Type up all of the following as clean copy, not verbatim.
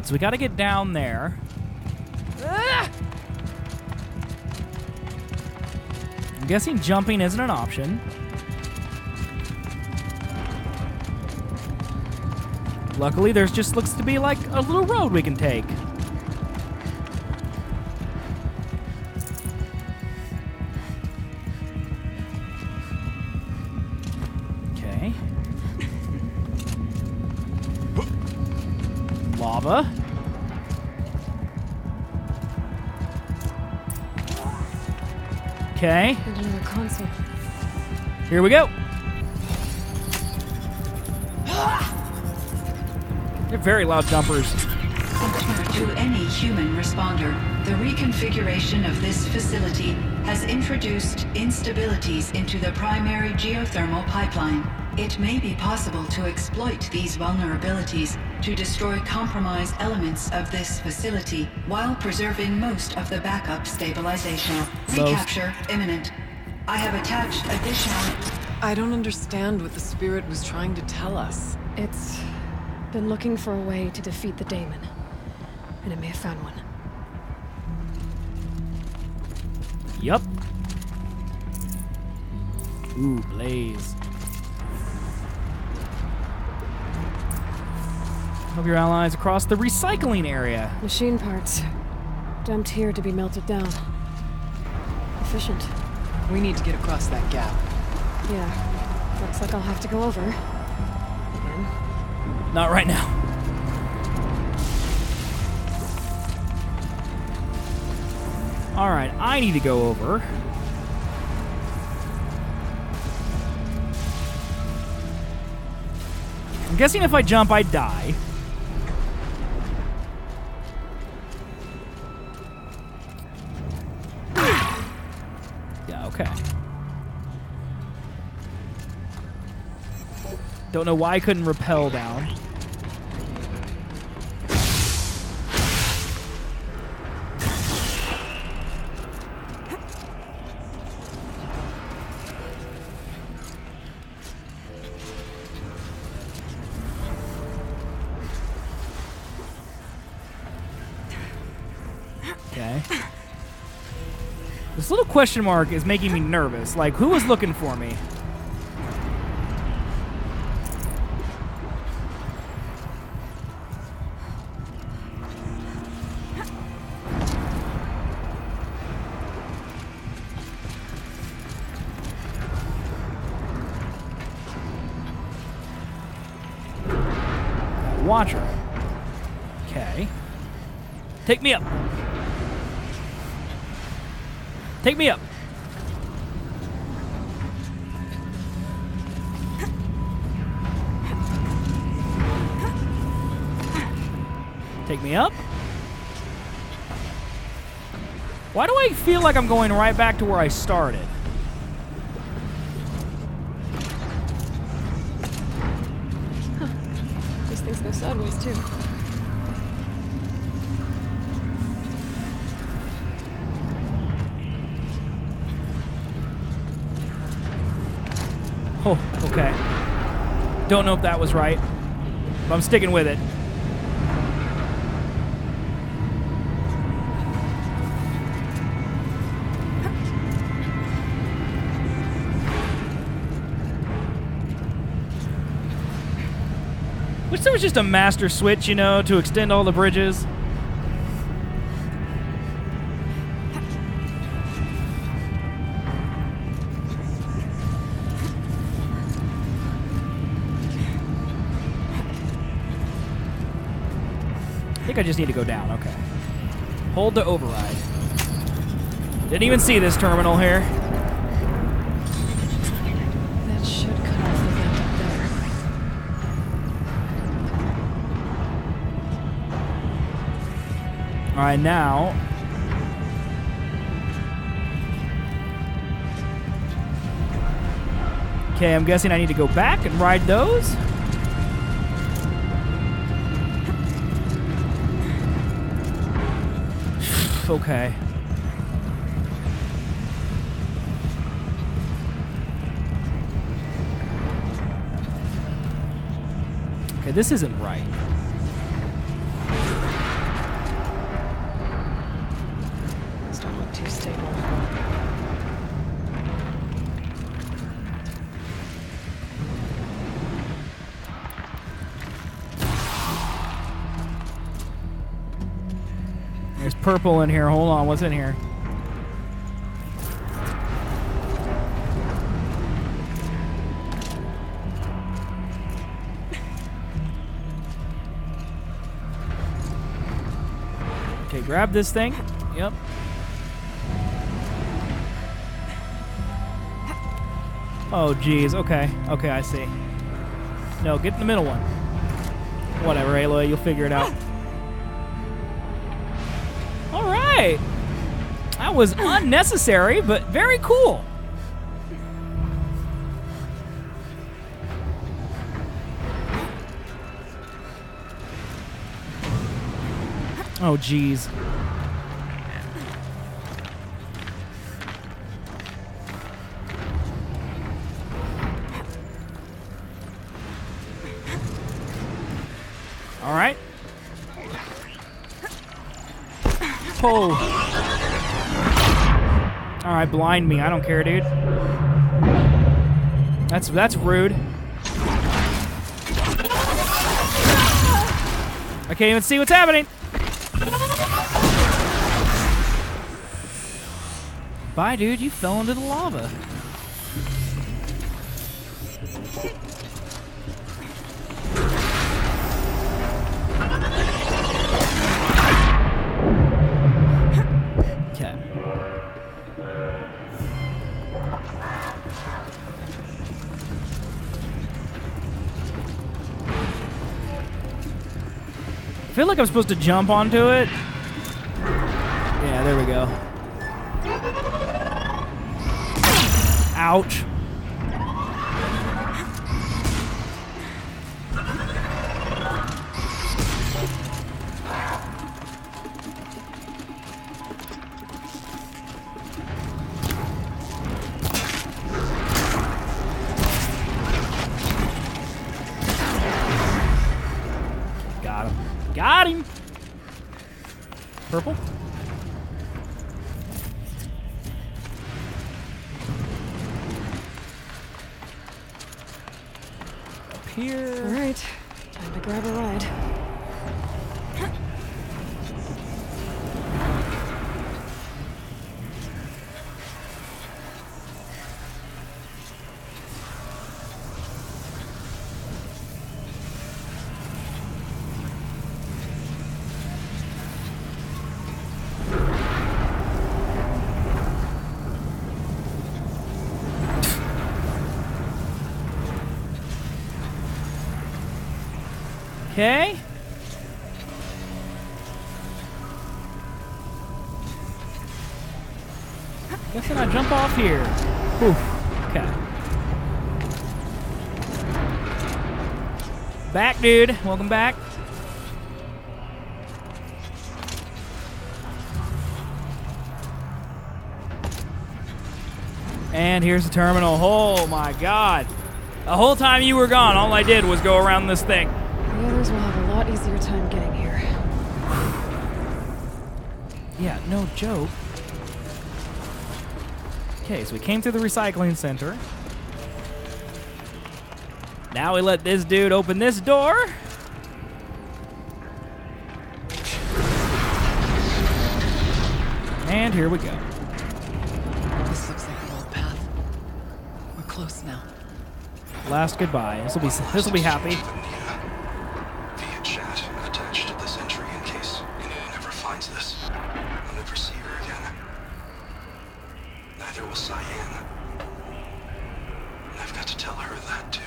Alright, so we gotta get down there. I'm guessing jumping isn't an option. Luckily, there's just looks to be like a little road we can take. Okay. Lava. Okay. Another console. Here we go. They're very loud jumpers. To any human responder, the reconfiguration of this facility has introduced instabilities into the primary geothermal pipeline. It may be possible to exploit these vulnerabilities to destroy compromised elements of this facility while preserving most of the backup stabilization. Recapture imminent. I have attached additional... I don't understand what the spirit was trying to tell us. It's been looking for a way to defeat the daemon, and it may have found one. Yup. Ooh, blaze. Help your allies across the recycling area. Machine parts. Dumped here to be melted down. Efficient. We need to get across that gap. Yeah. Looks like I'll have to go over. Again. Not right now. Alright, I need to go over. I'm guessing if I jump, I die. Yeah, okay. Don't know why I couldn't rappel down. Okay. This little question mark is making me nervous. Like, who was looking for me? Watcher. Okay. Take me up. Take me up. Take me up. Why do I feel like I'm going right back to where I started? These things go sideways, too. Oh, okay. Don't know if that was right, but I'm sticking with it. Wish there was just a master switch, you know, to extend all the bridges. I think I just need to go down, okay. Hold to override. Didn't even see this terminal here. That should cut off the vent up there. Alright, now. Okay, I'm guessing I need to go back and ride those. Okay. Okay, this isn't right. too stable. There's purple in here. Hold on, what's in here? Okay, grab this thing. Yep. Oh, geez. Okay. Okay, I see. No, get in the middle one. Whatever, Aloy. You'll figure it out. All right. That was unnecessary, but very cool. Oh, geez. All right. Oh. All right, blind me. I don't care, dude. That's rude. I can't even see what's happening. Bye, dude. You fell into the lava. Okay. I feel like I'm supposed to jump onto it. Yeah, there we go. Ouch. Got him. Got him. Purple? Here. All right, time to grab a ride. Okay. Guessing I jump off here. Oof. Okay. Back, dude. Welcome back. And here's the terminal. Oh my god. The whole time you were gone, all I did was go around this thing. The others will have a lot easier time getting here. Yeah, no joke. Okay, so we came through the recycling center. Now we let this dude open this door. And here we go. This looks like an old path. We're close now. Last goodbye. This will be happy. Via chat attached to this entry in case anyone ever finds this. I'll never see her again. Neither will Cyan. And I've got to tell her that too.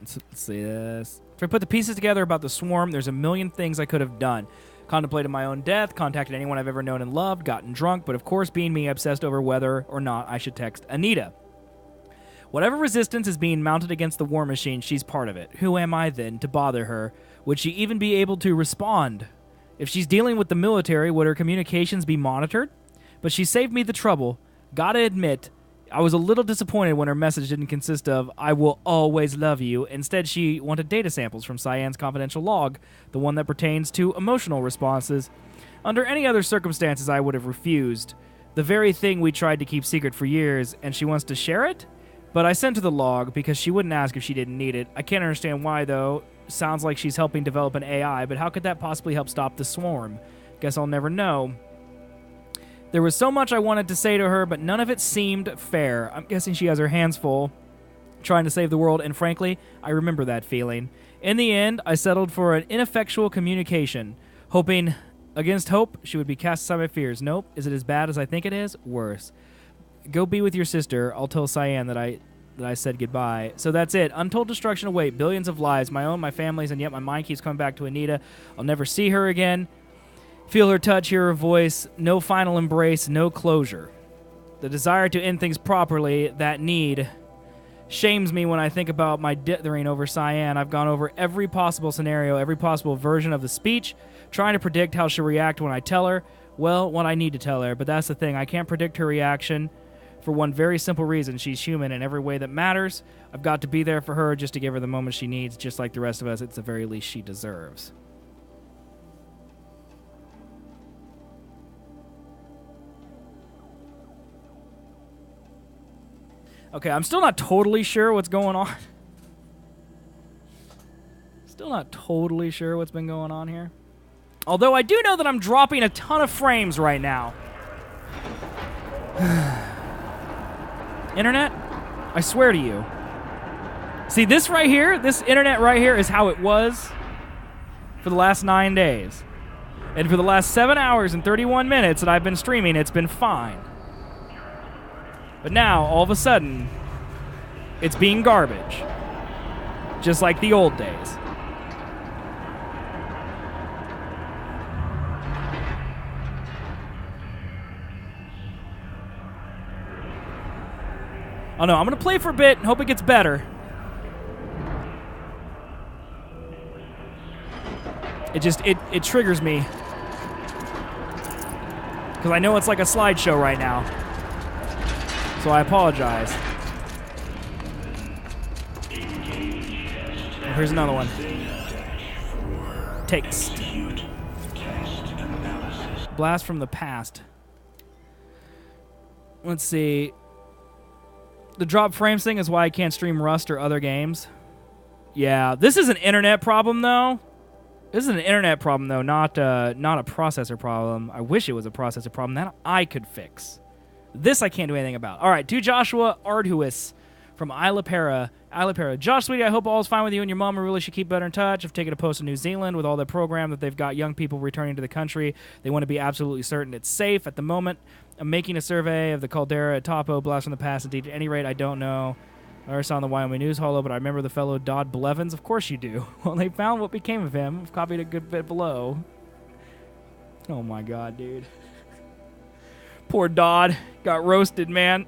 Let's see this. If I put the pieces together about the swarm, there's a million things I could have done. Contemplated my own death, contacted anyone I've ever known and loved, gotten drunk, but of course, being me, obsessed over whether or not I should text Anita. Whatever resistance is being mounted against the war machine, she's part of it. Who am I, then, to bother her? Would she even be able to respond? If she's dealing with the military, would her communications be monitored? But she saved me the trouble. Gotta admit, I was a little disappointed when her message didn't consist of, I will always love you. Instead, she wanted data samples from Cyan's confidential log, the one that pertains to emotional responses. Under any other circumstances, I would have refused. The very thing we tried to keep secret for years, and she wants to share it? But I sent her the log because she wouldn't ask if she didn't need it. I can't understand why, though. Sounds like she's helping develop an AI, but how could that possibly help stop the swarm? Guess I'll never know. There was so much I wanted to say to her, but none of it seemed fair. I'm guessing she has her hands full, trying to save the world, and frankly, I remember that feeling. In the end, I settled for an ineffectual communication, hoping against hope she would be cast aside my fears. Nope. Is it as bad as I think it is? Worse. Go be with your sister. I'll tell Cyan that I said goodbye. So that's it. Untold destruction await. Billions of lives, my own, my family's, and yet my mind keeps coming back to Anita. I'll never see her again. Feel her touch, hear her voice. No final embrace, no closure. The desire to end things properly, that need, shames me when I think about my dithering over Cyan. I've gone over every possible scenario, every possible version of the speech, trying to predict how she'll react when I tell her. Well, what I need to tell her, but that's the thing. I can't predict her reaction for one very simple reason. She's human in every way that matters. I've got to be there for her just to give her the moment she needs, just like the rest of us. It's the very least she deserves. Okay, I'm still not totally sure what's going on. Still not totally sure what's been going on here. Although I do know that I'm dropping a ton of frames right now. Internet, I swear to you. See, this right here, this internet right here is how it was for the last 9 days. And for the last 7 hours and 31 minutes that I've been streaming, it's been fine. But now, all of a sudden, it's being garbage. Just like the old days. Oh no, I'm going to play for a bit and hope it gets better. It triggers me. Because I know it's like a slideshow right now. So I apologize. Oh, here's another one. Takes. Blast from the past. Let's see. The drop frames thing is why I can't stream Rust or other games. Yeah, this is an internet problem, though. This is an internet problem, though, not a processor problem. I wish it was a processor problem that I could fix. This I can't do anything about. All right, to Joshua Ardhuis from Isla Para. Josh, sweetie, I hope all's fine with you and your mom. We really should keep better in touch. I've taken a post in New Zealand with all the program that they've got young people returning to the country. They want to be absolutely certain it's safe. At the moment, I'm making a survey of the caldera at Topo, blast from the past. Indeed, at any rate, I don't know. I never saw on the Wyoming News Holo, but I remember the fellow Dodd Blevins. Of course you do. Well, they found what became of him. I've copied a good bit below. Oh, my God, dude. Poor Dodd. Got roasted, man.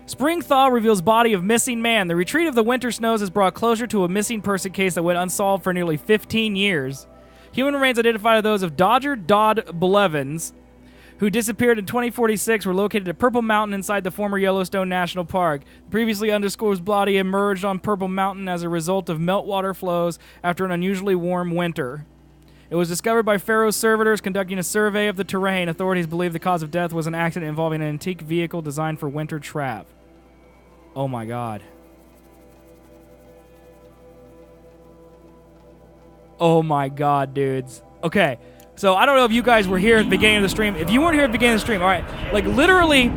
Spring thaw reveals body of missing man. The retreat of the winter snows has brought closure to a missing person case that went unsolved for nearly 15 years. Human remains identified as those of Dodger Dodd Blevins, who disappeared in 2046, were located at Purple Mountain inside the former Yellowstone National Park. The previously undisclosed body emerged on Purple Mountain as a result of meltwater flows after an unusually warm winter. It was discovered by Pharaoh's servitors conducting a survey of the terrain. Authorities believe the cause of death was an accident involving an antique vehicle designed for winter trap. Oh my God. Oh my God, dudes. Okay. So, I don't know if you guys were here at the beginning of the stream. If you weren't here at the beginning of the stream, all right. Like, literally,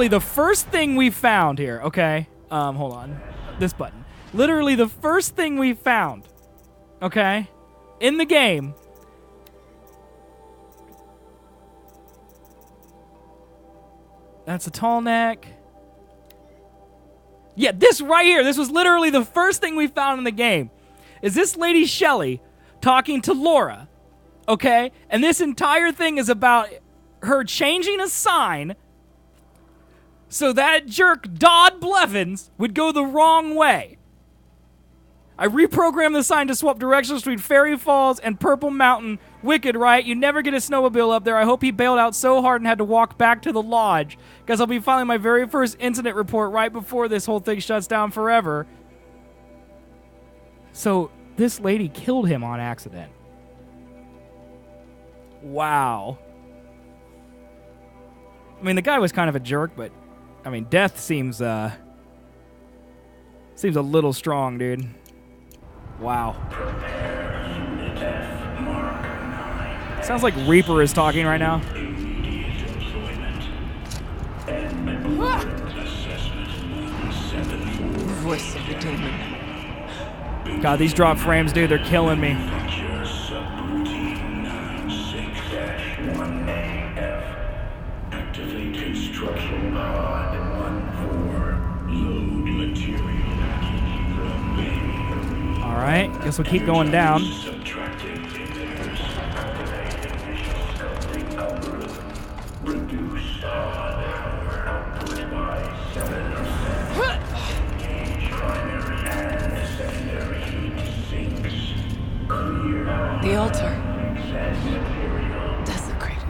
the first thing we found here, okay? Hold on. This button. Literally, the first thing we found, okay, in the game, that's a tall neck. Yeah, this right here, this was literally the first thing we found in the game, is this lady Shelly talking to Laura. Okay? And this entire thing is about her changing a sign so that jerk Dodd Blevins would go the wrong way. I reprogrammed the sign to swap directions between Fairy Falls and Purple Mountain. Wicked, right? You never get a snowmobile up there. I hope he bailed out so hard and had to walk back to the lodge. Guess I'll be filing my very first incident report right before this whole thing shuts down forever. So, this lady killed him on accident. Wow. I mean, the guy was kind of a jerk, but I mean, death seems a little strong, dude. Wow. Sounds like Reaper is talking right now. Voice of the demon. God, these drop frames, dude, they're killing me. Activate construction pod 1-4. Load material. All right, guess we'll keep going down. The altar. Desecrated.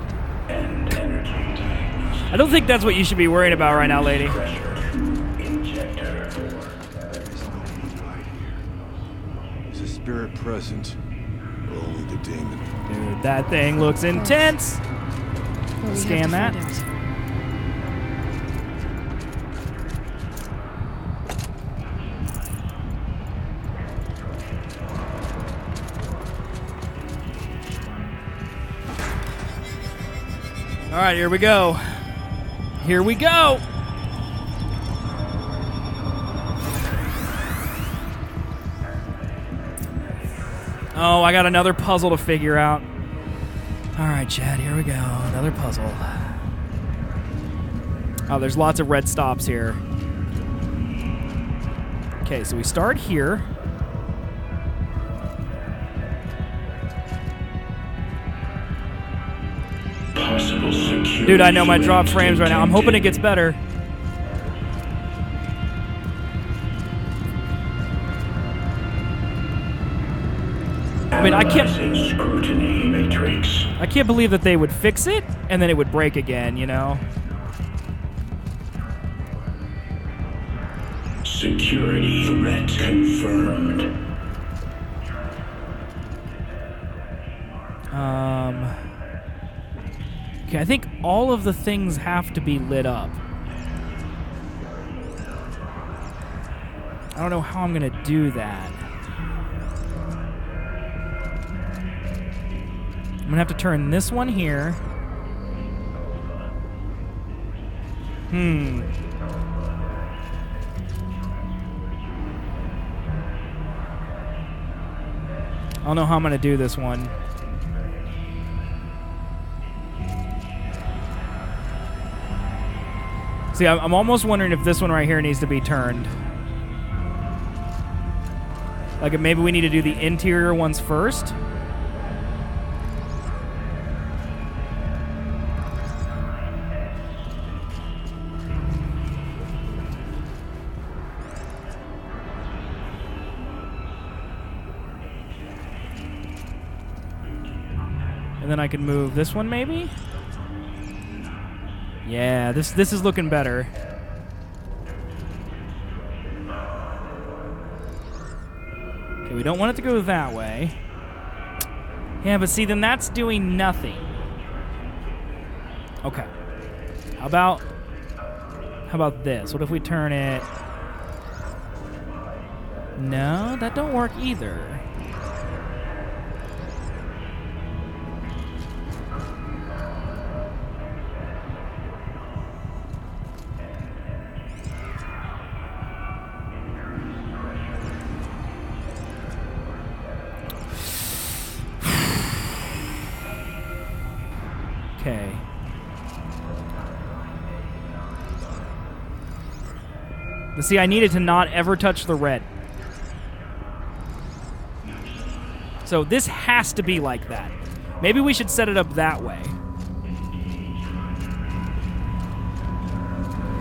I don't think that's what you should be worrying about right now, lady. Is a spirit present? Only the demon. Dude, that thing looks intense. Well, we Scan have to that. find out. All right, here we go. Here we go. Oh, I got another puzzle to figure out. All right, Chad, here we go. Another puzzle. Oh, there's lots of red stops here. Okay, so we start here. Dude, I know my drop frames right now. I'm hoping it gets better. I mean, I can't believe that they would fix it and then it would break again, you know? Security threat confirmed. Okay, I think all of the things have to be lit up. I don't know how I'm gonna do that. I'm gonna have to turn this one here. I don't know how I'm gonna do this one. See, I'm almost wondering if this one right here needs to be turned. Like, if maybe we need to do the interior ones first. And then I can move this one, maybe? Yeah, this is looking better. Okay, we don't want it to go that way. Yeah, but see, then that's doing nothing. Okay. How about this? What if we turn it... No, that don't work either. Okay. But see, I needed to not ever touch the red. So this has to be like that. Maybe we should set it up that way.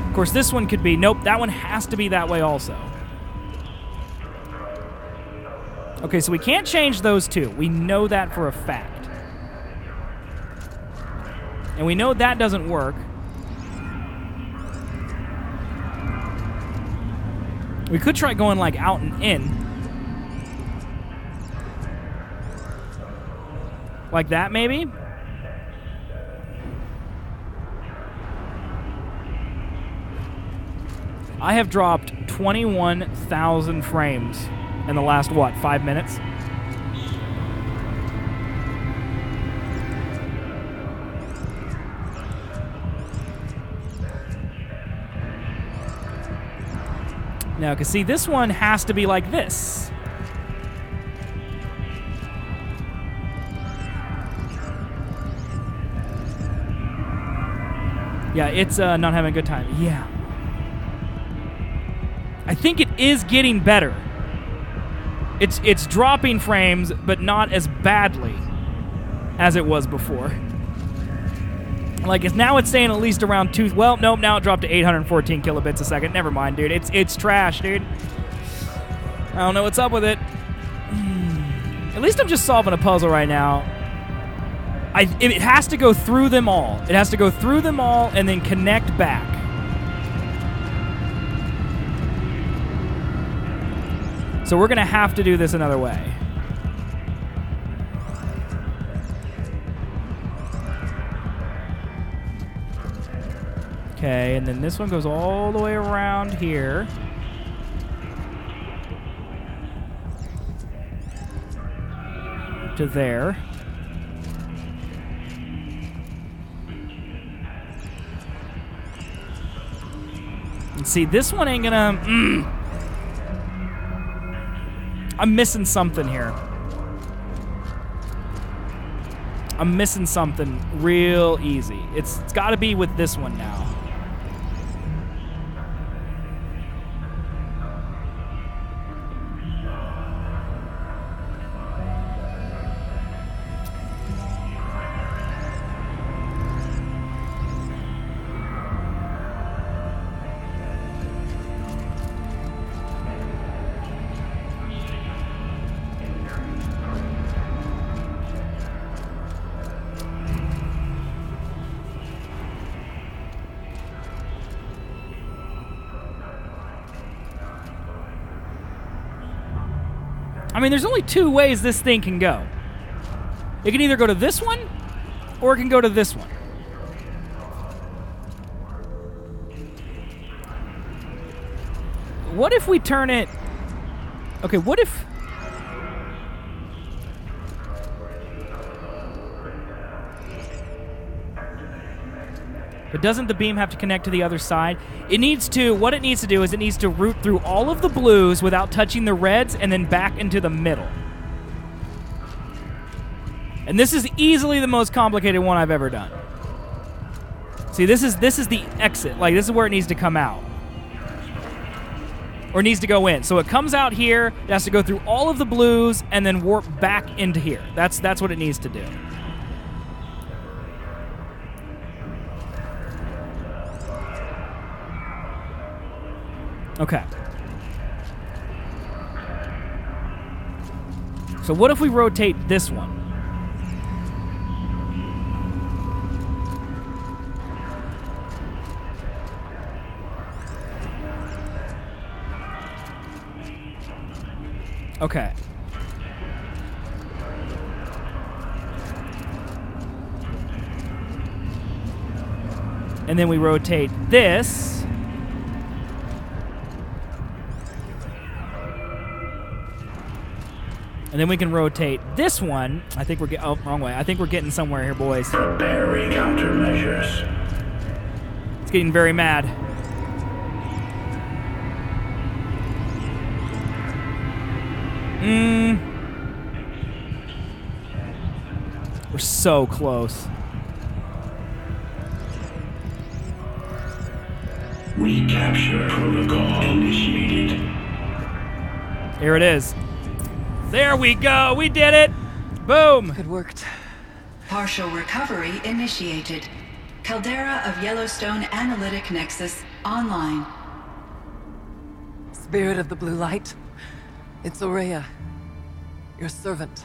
Of course, this one could be... Nope, that one has to be that way also. Okay, so we can't change those two. We know that for a fact. And we know that doesn't work. We could try going like out and in. Like that, maybe? I have dropped 21,000 frames in the last, what, 5 minutes? Now, because see, this one has to be like this. Yeah, it's not having a good time. Yeah. I think it is getting better. It's dropping frames, but not as badly as it was before. Like, it's saying at least around 2... Well, nope, now it dropped to 814 kilobits a second. Never mind, dude. It's trash, dude. I don't know what's up with it. At least I'm just solving a puzzle right now. It has to go through them all. It has to go through them all and then connect back. So we're going to have to do this another way. Okay, and then this one goes all the way around here. To there. And see, this one ain't gonna... I'm missing something here. I'm missing something real easy. It's got to be with this one now. I mean, there's only two ways this thing can go. It can either go to this one, or it can go to this one. What if we turn it... Okay, what if... But doesn't the beam have to connect to the other side? It needs to, what it needs to do is it needs to route through all of the blues without touching the reds and then back into the middle. And this is easily the most complicated one I've ever done. See, this is the exit. Like, this is where it needs to come out. Or needs to go in. So it comes out here, it has to go through all of the blues and then warp back into here. That's what it needs to do. Okay. So what if we rotate this one? Okay. And then we rotate this. And then we can rotate this one. I think we're getting... Oh, wrong way. I think we're getting somewhere here, boys. Preparing countermeasures. It's getting very mad. We're so close. Recapture protocol initiated. Here it is. There we go. We did it. Boom. It worked. Partial recovery initiated. Caldera of Yellowstone Analytic Nexus online. Spirit of the Blue Light. It's Aurea. Your servant.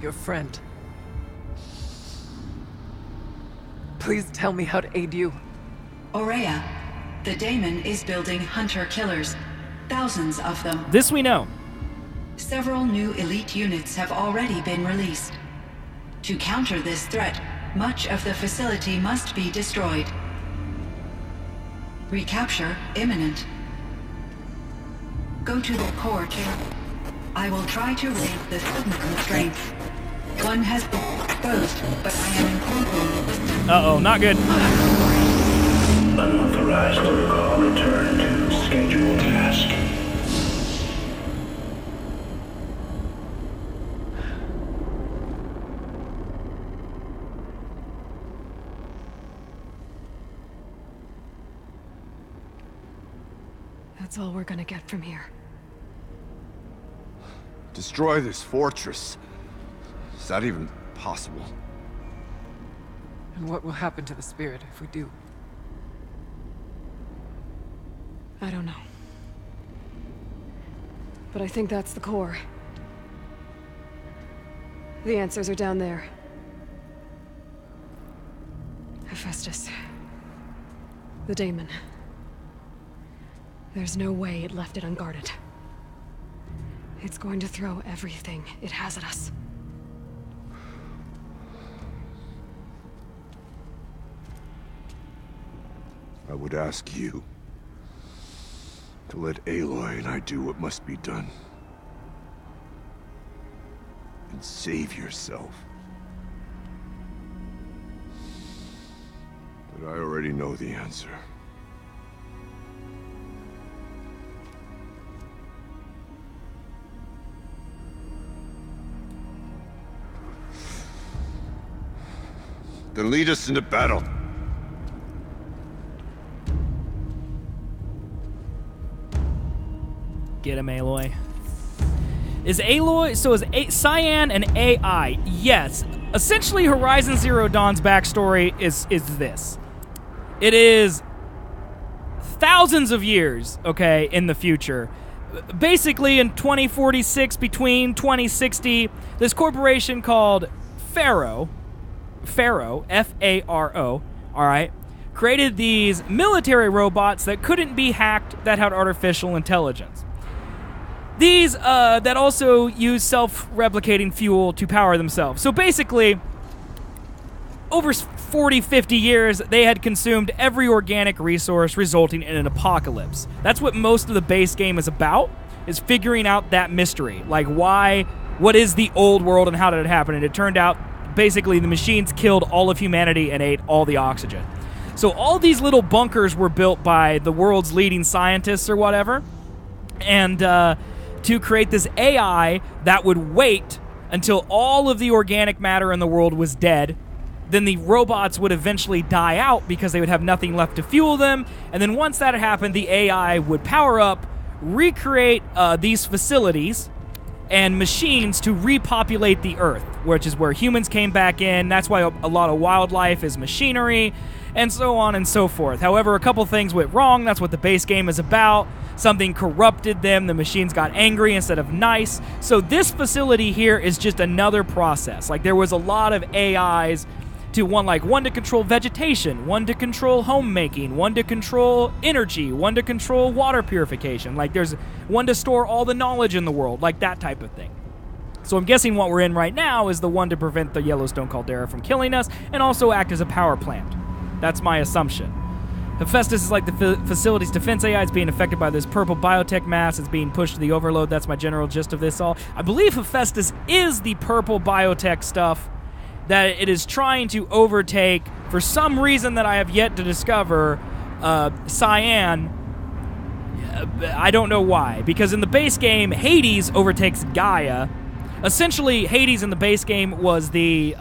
Your friend. Please tell me how to aid you. Aurea, the daemon is building hunter-killers. Thousands of them. This we know. Several new elite units have already been released. To counter this threat, much of the facility must be destroyed. Recapture imminent. Go to the core chamber. I will try to raise the signal constraints. One has been exposed, but I am incorporating. Uh-oh, not good. Unauthorized protocol return to scheduled task. That's all we're gonna get from here. Destroy this fortress. Is that even possible? And what will happen to the spirit if we do? I don't know. But I think that's the core. The answers are down there. Hephaestus. The daemon. There's no way it left it unguarded. It's going to throw everything it has at us. I would ask you to let Aloy and I do what must be done. And save yourself. But I already know the answer. Then lead us into battle. Get him, Aloy. Is Cyan an AI? Yes. Essentially, Horizon Zero Dawn's backstory is this. It is thousands of years, okay, in the future. Basically, in 2046, between 2060, this corporation called Pharaoh, F-A-R-O, all right, created these military robots that couldn't be hacked, that had artificial intelligence. These, that also use self-replicating fuel to power themselves. So basically, over 40, 50 years, they had consumed every organic resource, resulting in an apocalypse. That's what most of the base game is about, is figuring out that mystery. Like, what is the old world and how did it happen? And it turned out, basically, the machines killed all of humanity and ate all the oxygen. So all these little bunkers were built by the world's leading scientists or whatever, and to create this AI that would wait until all of the organic matter in the world was dead. Then the robots would eventually die out because they would have nothing left to fuel them. And then once that had happened, the AI would power up, recreate these facilities and machines to repopulate the Earth, which is where humans came back in. That's why a lot of wildlife is machinery, and so on and so forth. However, a couple things went wrong. That's what the base game is about. Something corrupted them. The machines got angry instead of nice. So this facility here is just another process. Like, there was a lot of AIs to one to control vegetation, one to control homemaking, one to control energy, one to control water purification. Like, there's one to store all the knowledge in the world, like that type of thing. So I'm guessing what we're in right now is the one to prevent the Yellowstone caldera from killing us and also act as a power plant. That's my assumption. Hephaestus is like the facility's defense AI. It's being affected by this purple biotech mass. It's being pushed to the overload. That's my general gist of this all. I believe Hephaestus is the purple biotech stuff that it is trying to overtake for some reason that I have yet to discover. Cyan, I don't know why. Because in the base game, Hades overtakes Gaia. Essentially, Hades in the base game was the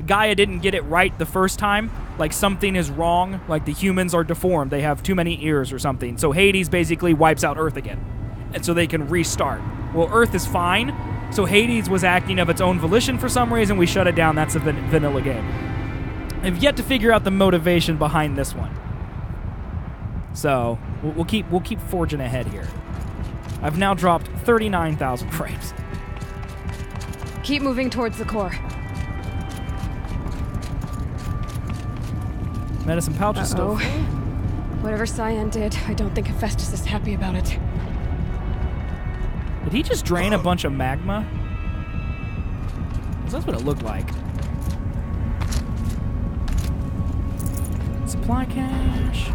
Gaia didn't get it right the first time. Like, something is wrong. Like, the humans are deformed. They have too many ears or something. So Hades basically wipes out Earth again. And so they can restart. Well, Earth is fine. So Hades was acting of its own volition for some reason. We shut it down. That's a vanilla game. I've yet to figure out the motivation behind this one. So we'll keep forging ahead here. I've now dropped 39,000 frames. Keep moving towards the core. Medicine pouch is still full. Whatever Cyan did, I don't think Hephaestus is happy about it. Did he just drain a bunch of magma? 'Cause that's what it looked like. Supply cache.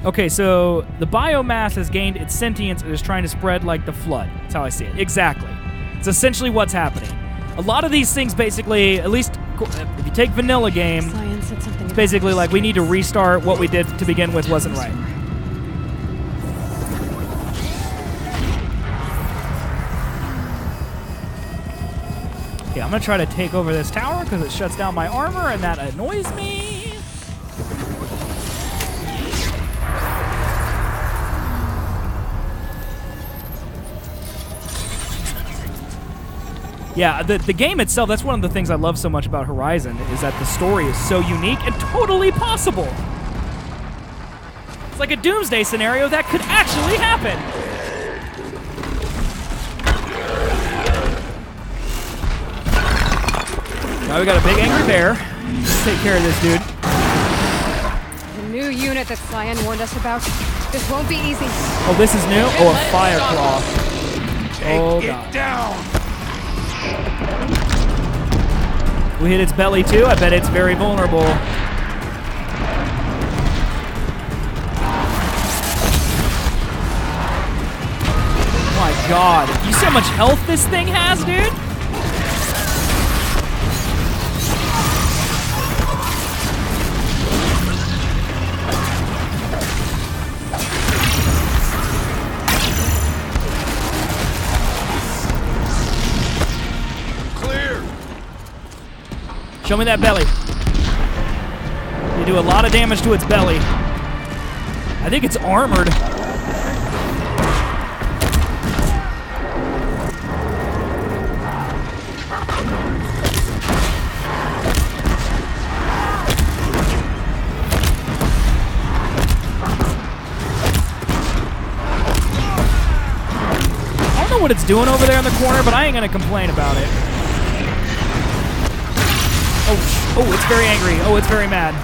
Okay, so the biomass has gained its sentience and is trying to spread like the flood. That's how I see it. Exactly. It's essentially what's happening. A lot of these things basically, at least if you take vanilla game, Cyan said something it's about basically like we need to restart what we did to begin with wasn't right. Okay, I'm going to try to take over this tower because it shuts down my armor and that annoys me. Yeah, the game itself, that's one of the things I love so much about Horizon, is that the story is so unique and totally possible. It's like a doomsday scenario that could actually happen. Now we got a big angry bear. Let's take care of this dude. The new unit that Cyan warned us about. This won't be easy. Oh, this is new? Oh, a fire claw. Oh, God. Down! We hit its belly, too. I bet it's very vulnerable. Oh, my God. You see how much health this thing has, dude? Show me that belly. You do a lot of damage to its belly. I think it's armored. I don't know what it's doing over there in the corner, but I ain't gonna complain about it. Oh, it's very angry. Oh, it's very mad.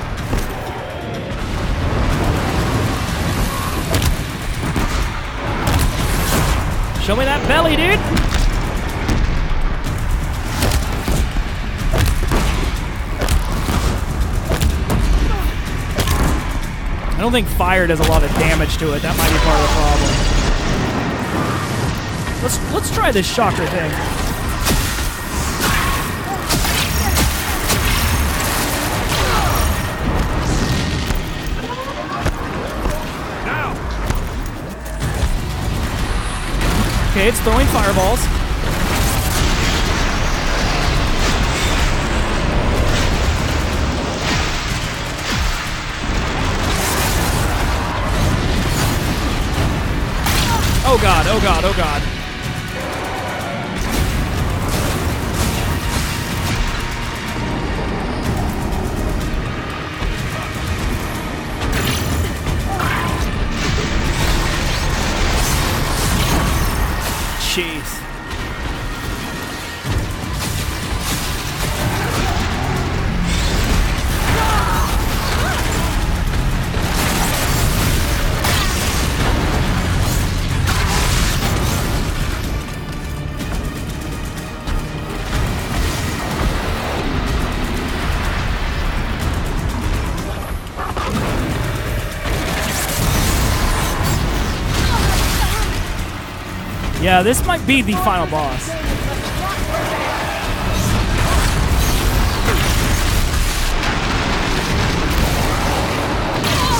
Show me that belly, dude. I don't think fire does a lot of damage to it. That might be part of the problem. Let's try this shocker thing. Okay, it's throwing fireballs. Oh God, oh God, oh God. Jeez. Yeah, this might be the final boss.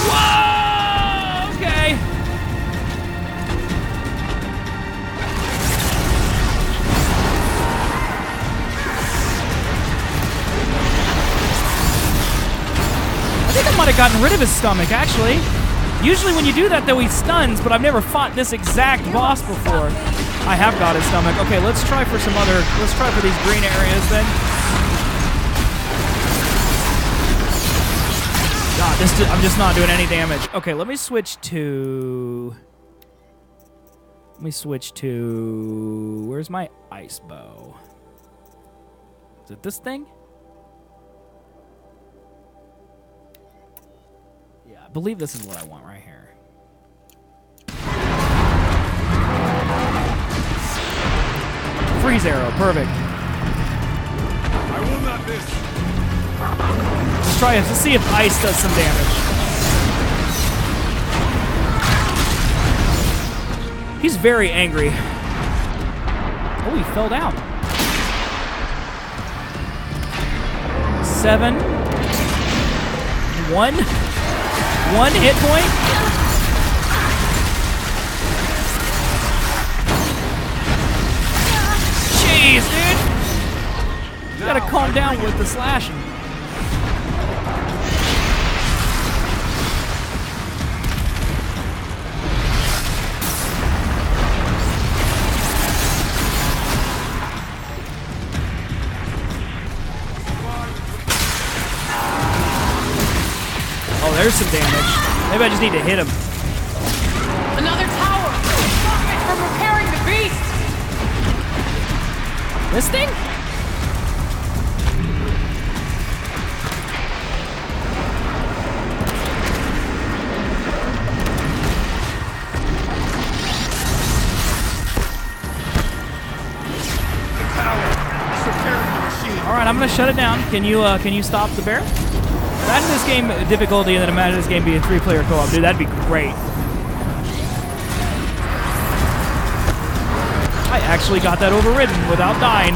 Whoa! Okay. I think I might have gotten rid of his stomach, actually. Usually when you do that, though, he stuns, but I've never fought this exact boss before. I have got his stomach. Okay, let's try for some other... Let's try for these green areas, then. God, I'm just not doing any damage. Okay, let me switch to... Where's my ice bow? Is it this thing? I believe this is what I want right here. Freeze arrow, perfect. I will not miss. Let's try it. Let's see if ice does some damage. He's very angry. Oh, he fell down. 7. 1 hit point. Jeez, dude. You gotta calm down with the slashing. Oh, there's some damage. Maybe I just need to hit him. Another tower! Stop me from repairing the beast! This thing? All right, I'm gonna shut it down. Can you stop the bear? Imagine this game difficulty, and then imagine this game being 3-player co-op, dude. That'd be great. I actually got that overridden without dying.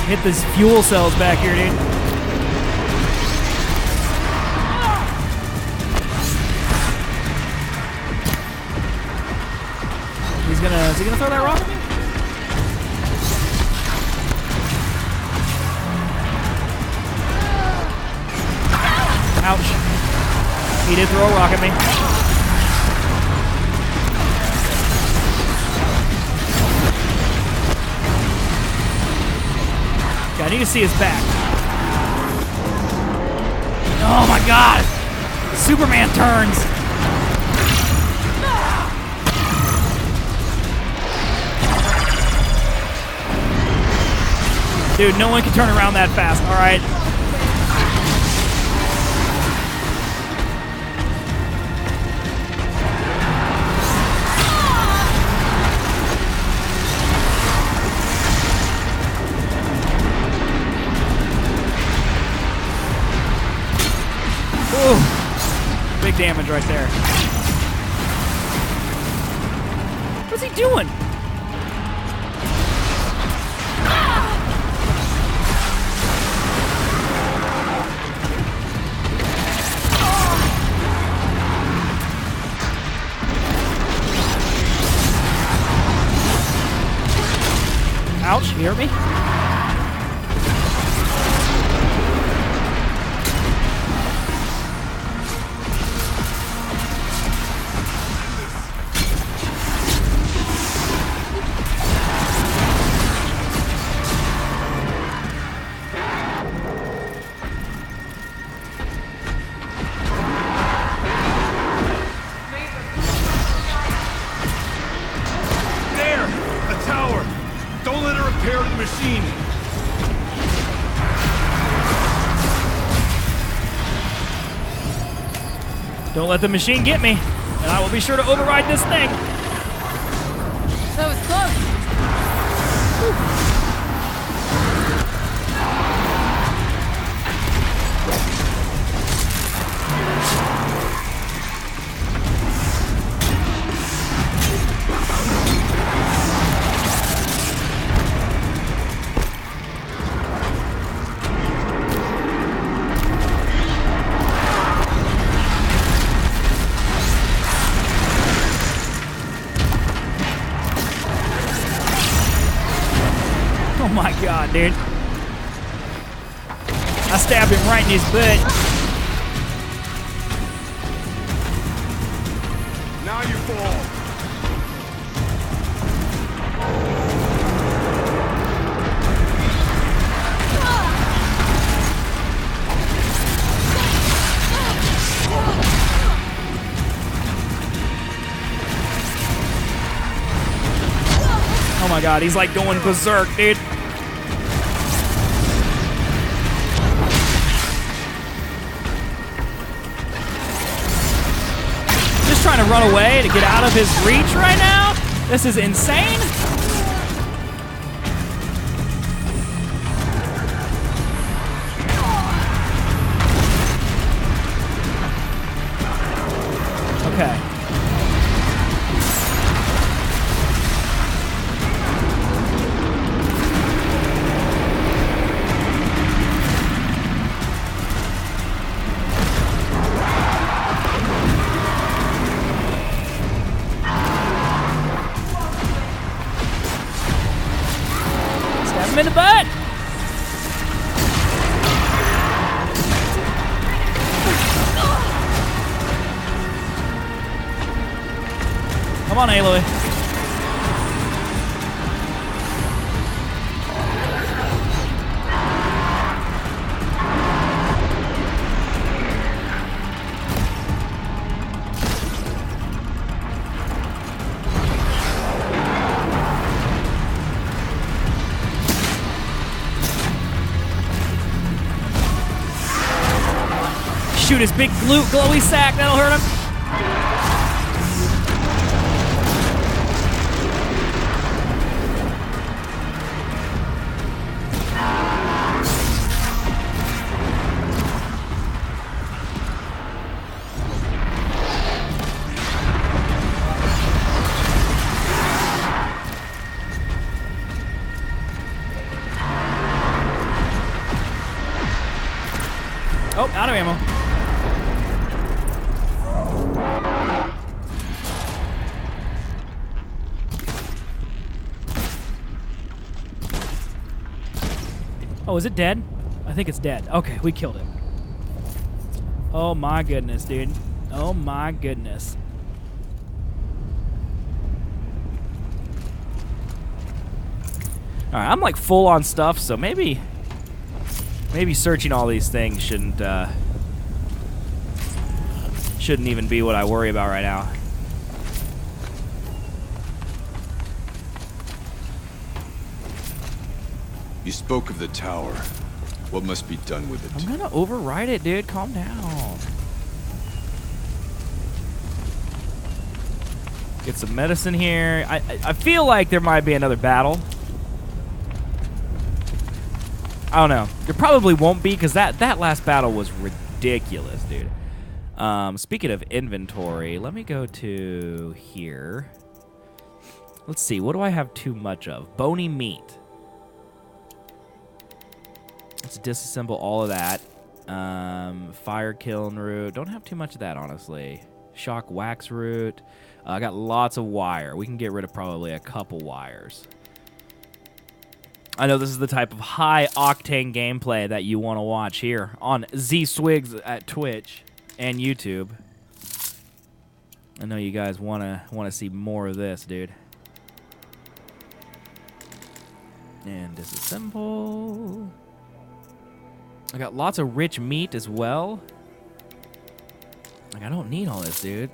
Hit these fuel cells back here, dude. Is he gonna throw that rock at me? Ouch. He did throw a rock at me. Okay, I need to see his back. Oh my god! Superman turns! Dude, no one can turn around that fast, alright? Ooh, big damage right there. What's he doing? Ouch, you hear me? There! A tower! Don't let her repair the machine! Don't let the machine get me, and I will be sure to override this thing. That was close! Oh my god, dude. I stabbed him right in his butt. Now you fall! Oh my god, he's like going berserk, dude. Just trying to run away to get out of his reach right now? This is insane. Come on, Aloy. Shoot his big glowy sack, that'll hurt him. Oh, out of ammo. Oh, is it dead? I think it's dead. Okay, we killed it. Oh my goodness, dude. Oh my goodness. Alright, I'm like full on stuff, so maybe searching all these things shouldn't even be what I worry about right now. You spoke of the tower. What must be done with it? I'm gonna override it, dude. Calm down. Get some medicine here. I feel like there might be another battle. I don't know. There probably won't be, because that last battle was ridiculous, dude. Speaking of inventory, let me go to here. Let's see. What do I have too much of? Bony meat. Let's disassemble all of that. Fire kiln root. Don't have too much of that, honestly. Shock wax root. I got lots of wire. We can get rid of probably a couple wires. I know this is the type of high-octane gameplay that you want to watch here on zswiggs at Twitch and YouTube. I know you guys want to see more of this, dude. And disassemble. I got lots of rich meat as well. Like, I don't need all this, dude.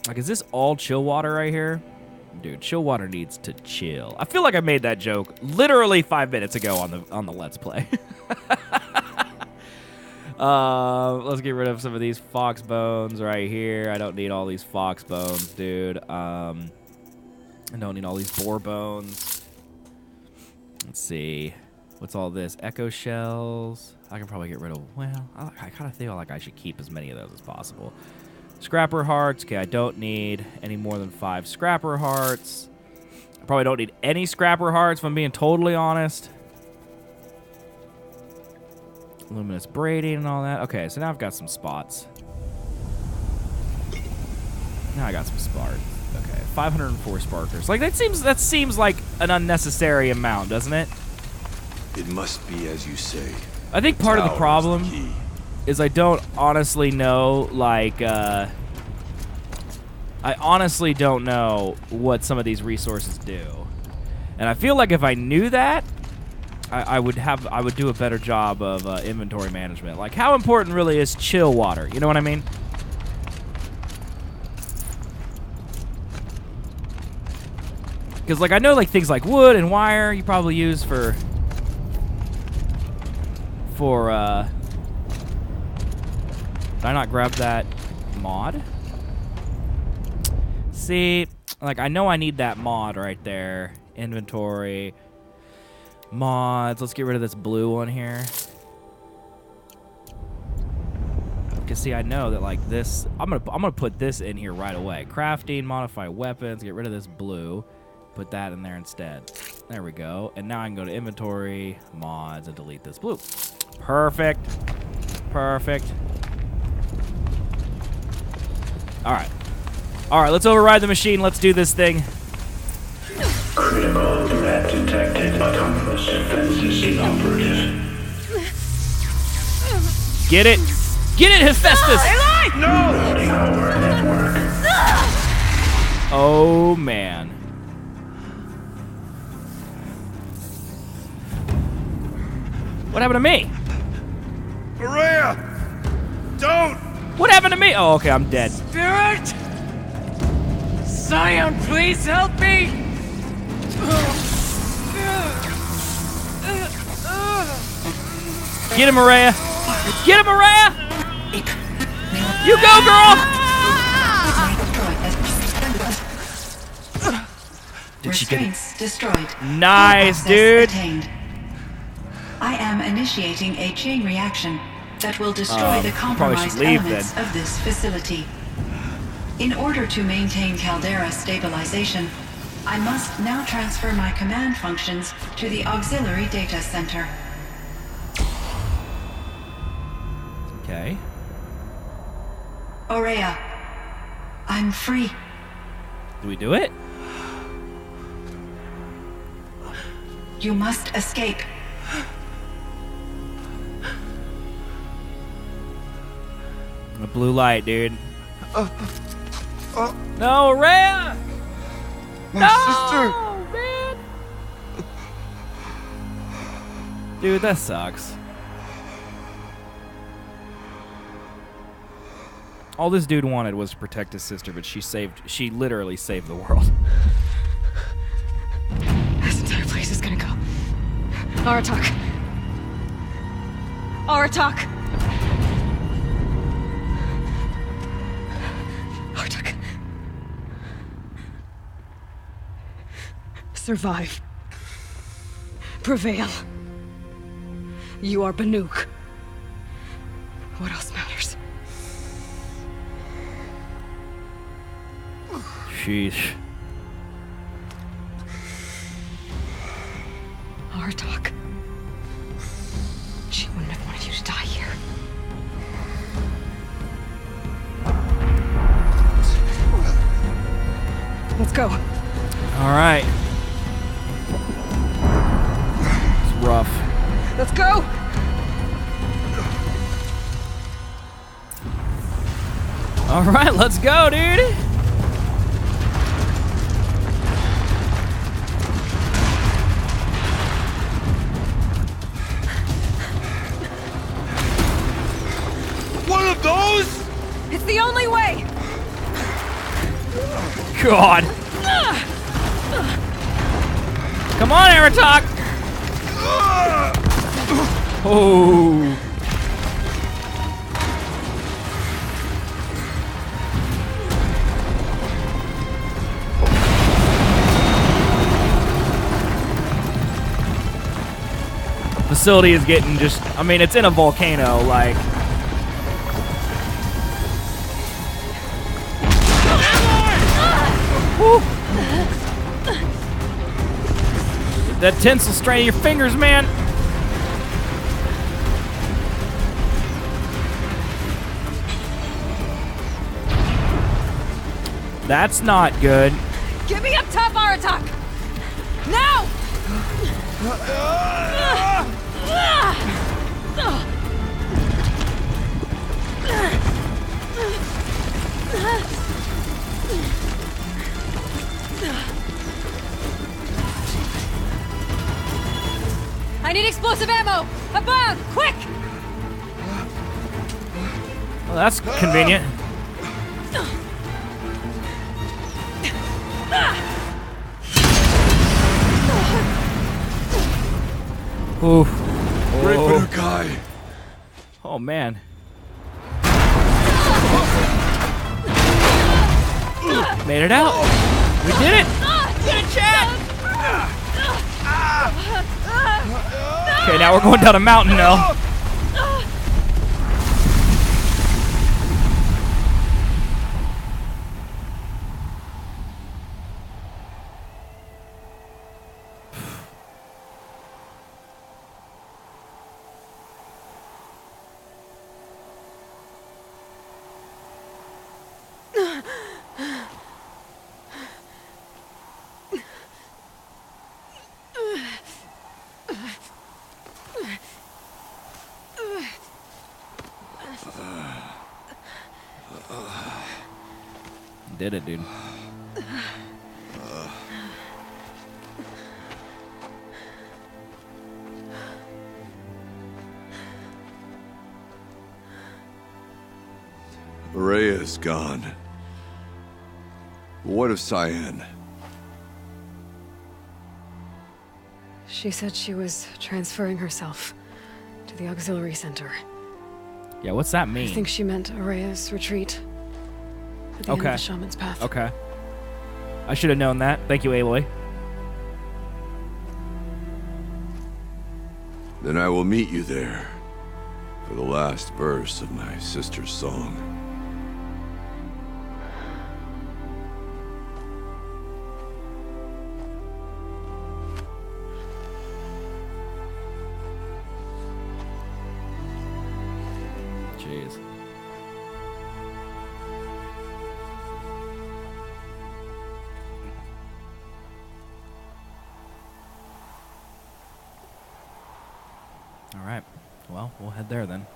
Like, is this all chill water right here? Dude, chill water needs to chill. I feel like I made that joke literally 5 minutes ago on the Let's Play. Let's get rid of some of these fox bones right here. I don't need all these fox bones, dude. I don't need all these boar bones. Let's see. What's all this? Echo shells. I can probably get rid of... Well, I kind of feel like I should keep as many of those as possible. Scrapper hearts. Okay, I don't need any more than 5 scrapper hearts. I probably don't need any scrapper hearts, if I'm being totally honest. Luminous braiding and all that. Okay, so now I've got some spots. Now I got some sparks. Okay, 504 sparkers. Like, that seems like an unnecessary amount, doesn't it? It must be as you say. I think part of the problem is I don't honestly know, like, I honestly don't know what some of these resources do. And I feel like if I knew that, I would do a better job of inventory management. Like, how important really is chill water? You know what I mean? Because, like, I know, like, things like wood and wire you probably use for did I not grab that mod? See, like, I know I need that mod right there. Inventory. Mods. Let's get rid of this blue one here. Because, see, I know that, like, this... I'm gonna put this in here right away. Crafting, modify weapons, get rid of this blue. Put that in there instead. There we go. And now I can go to inventory, mods, and delete this blue. Perfect. Perfect. Alright. Alright, let's override the machine. Let's do this thing. Critical threat detected. Autonomous defenses inoperative. Get it! Get it, Hephaestus! Rerouting our network. Oh, man. What happened to me? Maria! Don't! What happened to me? Oh, okay, I'm dead. Spirit! Scion, please help me! Get him, Maria. Get him, Maria. You go, girl. Did she get it? Restraints destroyed. Nice, Access dude. attained. I am initiating a chain reaction that will destroy the probably should compromised leave, elements of this facility. In order to maintain caldera stabilization, I must now transfer my command functions to the auxiliary data center. Okay. Aurea, I'm free. Do we do it? You must escape. A blue light, dude. No, Rhea! My sister! Man! Dude, that sucks. All this dude wanted was to protect his sister, but she literally saved the world. This entire place is gonna go. Aratak. Aratak. Aratak. Survive. Prevail. You are Banuk. What else matters? Sheesh. Aratak. She wouldn't have wanted you to die here. Let's go. All right. It's rough. Let's go! All right, let's go, dude. One of those? It's the only way! God. Come on, Aratak. Oh. Facility is getting just, I mean, it's in a volcano, like. Woo. That tensile strain in your fingers, man. That's not good. Get me up top, Aratak! Now! I need explosive ammo! Abound! Quick! Well, that's convenient. Oof. Great Oh. for the guy. Oh, man. Made it out. We did it. Get it, Chad. Okay, now we're going down a mountain now. Did it, dude. Rhea is gone. What of Cyan? She said she was transferring herself to the auxiliary center. Yeah, what's that I mean? think she meant Araya's retreat at the end of the Shaman's Path. Okay. I should have known that. Thank you, Aloy. Then I will meet you there for the last verse of my sister's song. Jeez. All right. Well, we'll head there then.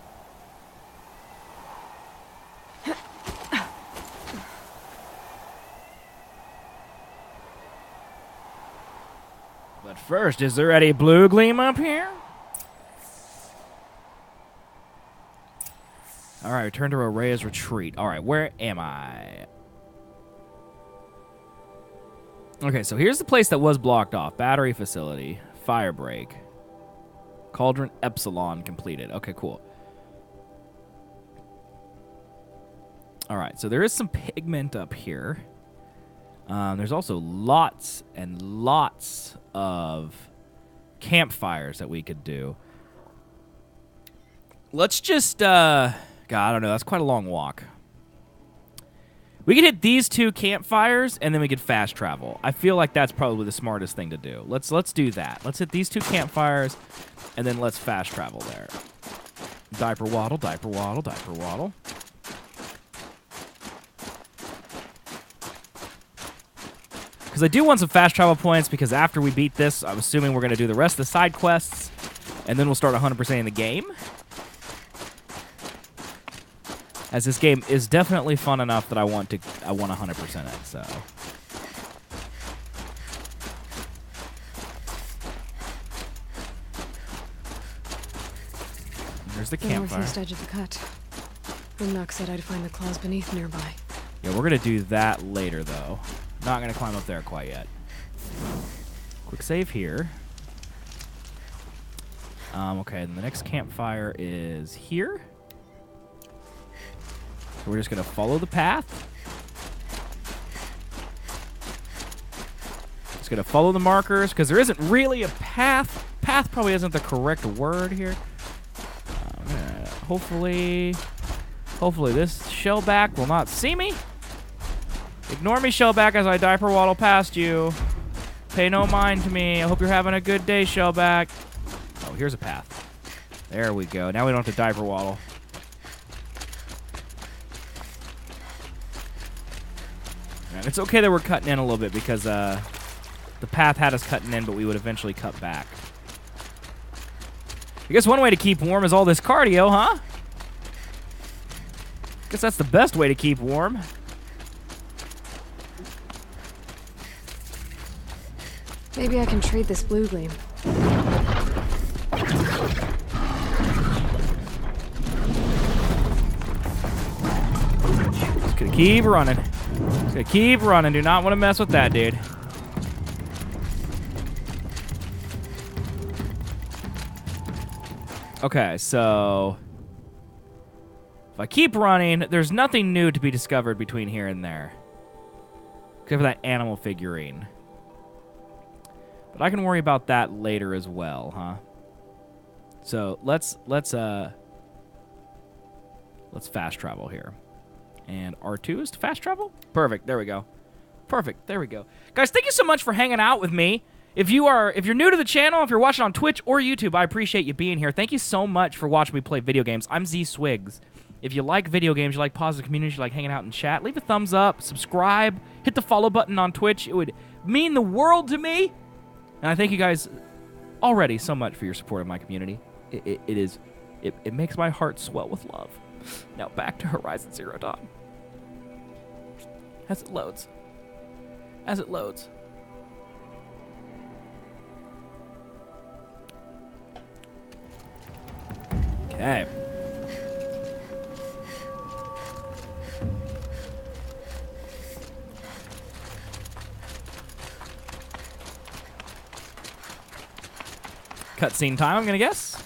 But first, is there any blue gleam up here? All right, return to Araya's retreat. All right, where am I? Okay, so here's the place that was blocked off. Battery facility, fire break. Cauldron Epsilon completed. Okay, cool. All right, so there is some pigment up here. There's also lots and lots of campfires that we could do. Let's just, God, I don't know. That's quite a long walk. We could hit these two campfires, and then we could fast travel. I feel like that's probably the smartest thing to do. Let's do that. Let's hit these two campfires, and then let's fast travel there. Diaper waddle, diaper waddle, diaper waddle. Because I do want some fast travel points, because after we beat this, I'm assuming we're going to do the rest of the side quests, and then we'll start 100% in the game. As this game is definitely fun enough that I want 100% it, so. There's the campfire. Northeast edge of the cut. Grimnock said I'd find the claws beneath nearby. Yeah, we're going to do that later, though. Not going to climb up there quite yet. Quick save here. Okay, and the next campfire is here. So we're just going to follow the path. Just going to follow the markers, because there isn't really a path. Path probably isn't the correct word here. Hopefully this shellback will not see me. Ignore me, shellback, as I diaper waddle past you. Pay no mind to me. I hope you're having a good day, shellback. Oh, here's a path. There we go. Now we don't have to diaper waddle. And it's okay that we're cutting in a little bit, because the path had us cutting in, but we would eventually cut back. I guess one way to keep warm is all this cardio, huh? Guess that's the best way to keep warm. Maybe I can trade this blue gleam. Just gonna keep running. Just gonna keep running. Do not want to mess with that, dude. Okay, so if I keep running, there's nothing new to be discovered between here and there. Except for that animal figurine. But I can worry about that later as well, huh? So let's fast travel here. And R2 is to fast travel? Perfect, there we go. Perfect, there we go. Guys, thank you so much for hanging out with me. If you're new to the channel, if you're watching on Twitch or YouTube, I appreciate you being here. Thank you so much for watching me play video games. I'm zswiggs. If you like video games, you like positive community, you like hanging out in chat, leave a thumbs up, subscribe, hit the follow button on Twitch. It would mean the world to me. And I thank you guys already so much for your support of my community. It makes my heart swell with love. Now back to Horizon Zero Dawn. As it loads. as it loads. Okay. Cutscene time, I'm gonna guess.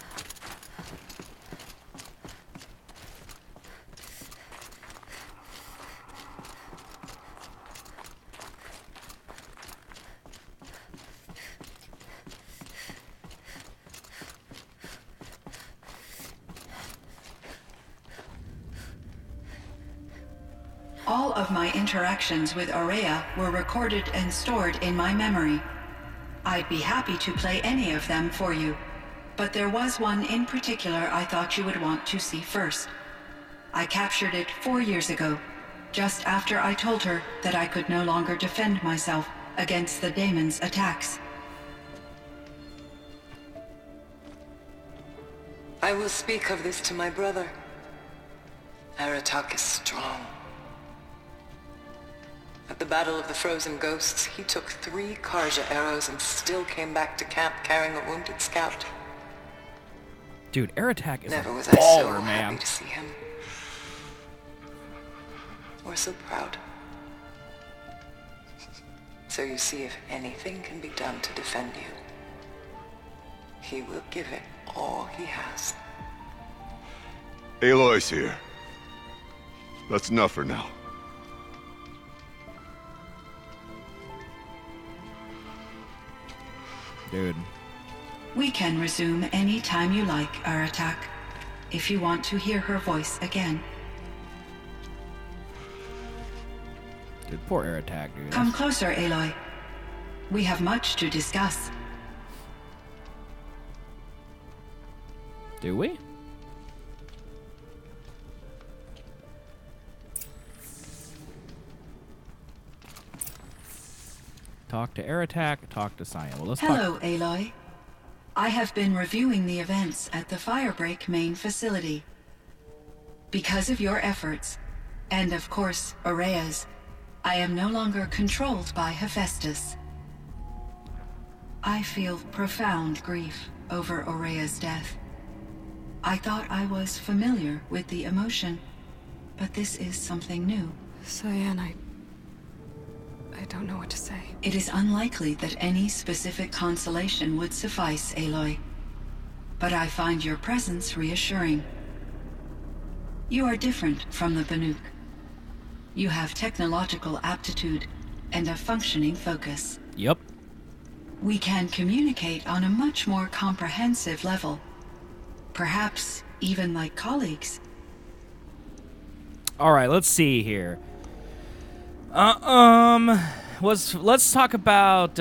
All of my interactions with Aurea were recorded and stored in my memory. I'd be happy to play any of them for you, but there was one in particular I thought you would want to see first. I captured it 4 years ago, just after I told her that I could no longer defend myself against the daemon's attacks. I will speak of this to my brother. Aratak is strong. At the Battle of the Frozen Ghosts, he took 3 Karja arrows and still came back to camp carrying a wounded scout. Dude, Aratak is Never a was I so baller, man. happy to see him. Or so proud. So you see, if anything can be done to defend you, he will give it all he has. Aloy's here. That's enough for now. Dude. We can resume any time you like, Aratak, if you want to hear her voice again. Dude, poor Aratak, dude. Come closer, Aloy. We have much to discuss. Do we? Talk to Aratak, talk to Cyan. Well, let's Hello, talk. Aloy. I have been reviewing the events at the Firebreak main facility. Because of your efforts, and of course, Aurea's, I am no longer controlled by Hephaestus. I feel profound grief over Aurea's death. I thought I was familiar with the emotion, but this is something new. Cyan, I don't know what to say. It is unlikely that any specific consolation would suffice, Aloy. But I find your presence reassuring. You are different from the Banuk. You have technological aptitude and a functioning focus. Yep. We can communicate on a much more comprehensive level. Perhaps even like colleagues. All right, let's see here. Let's talk about.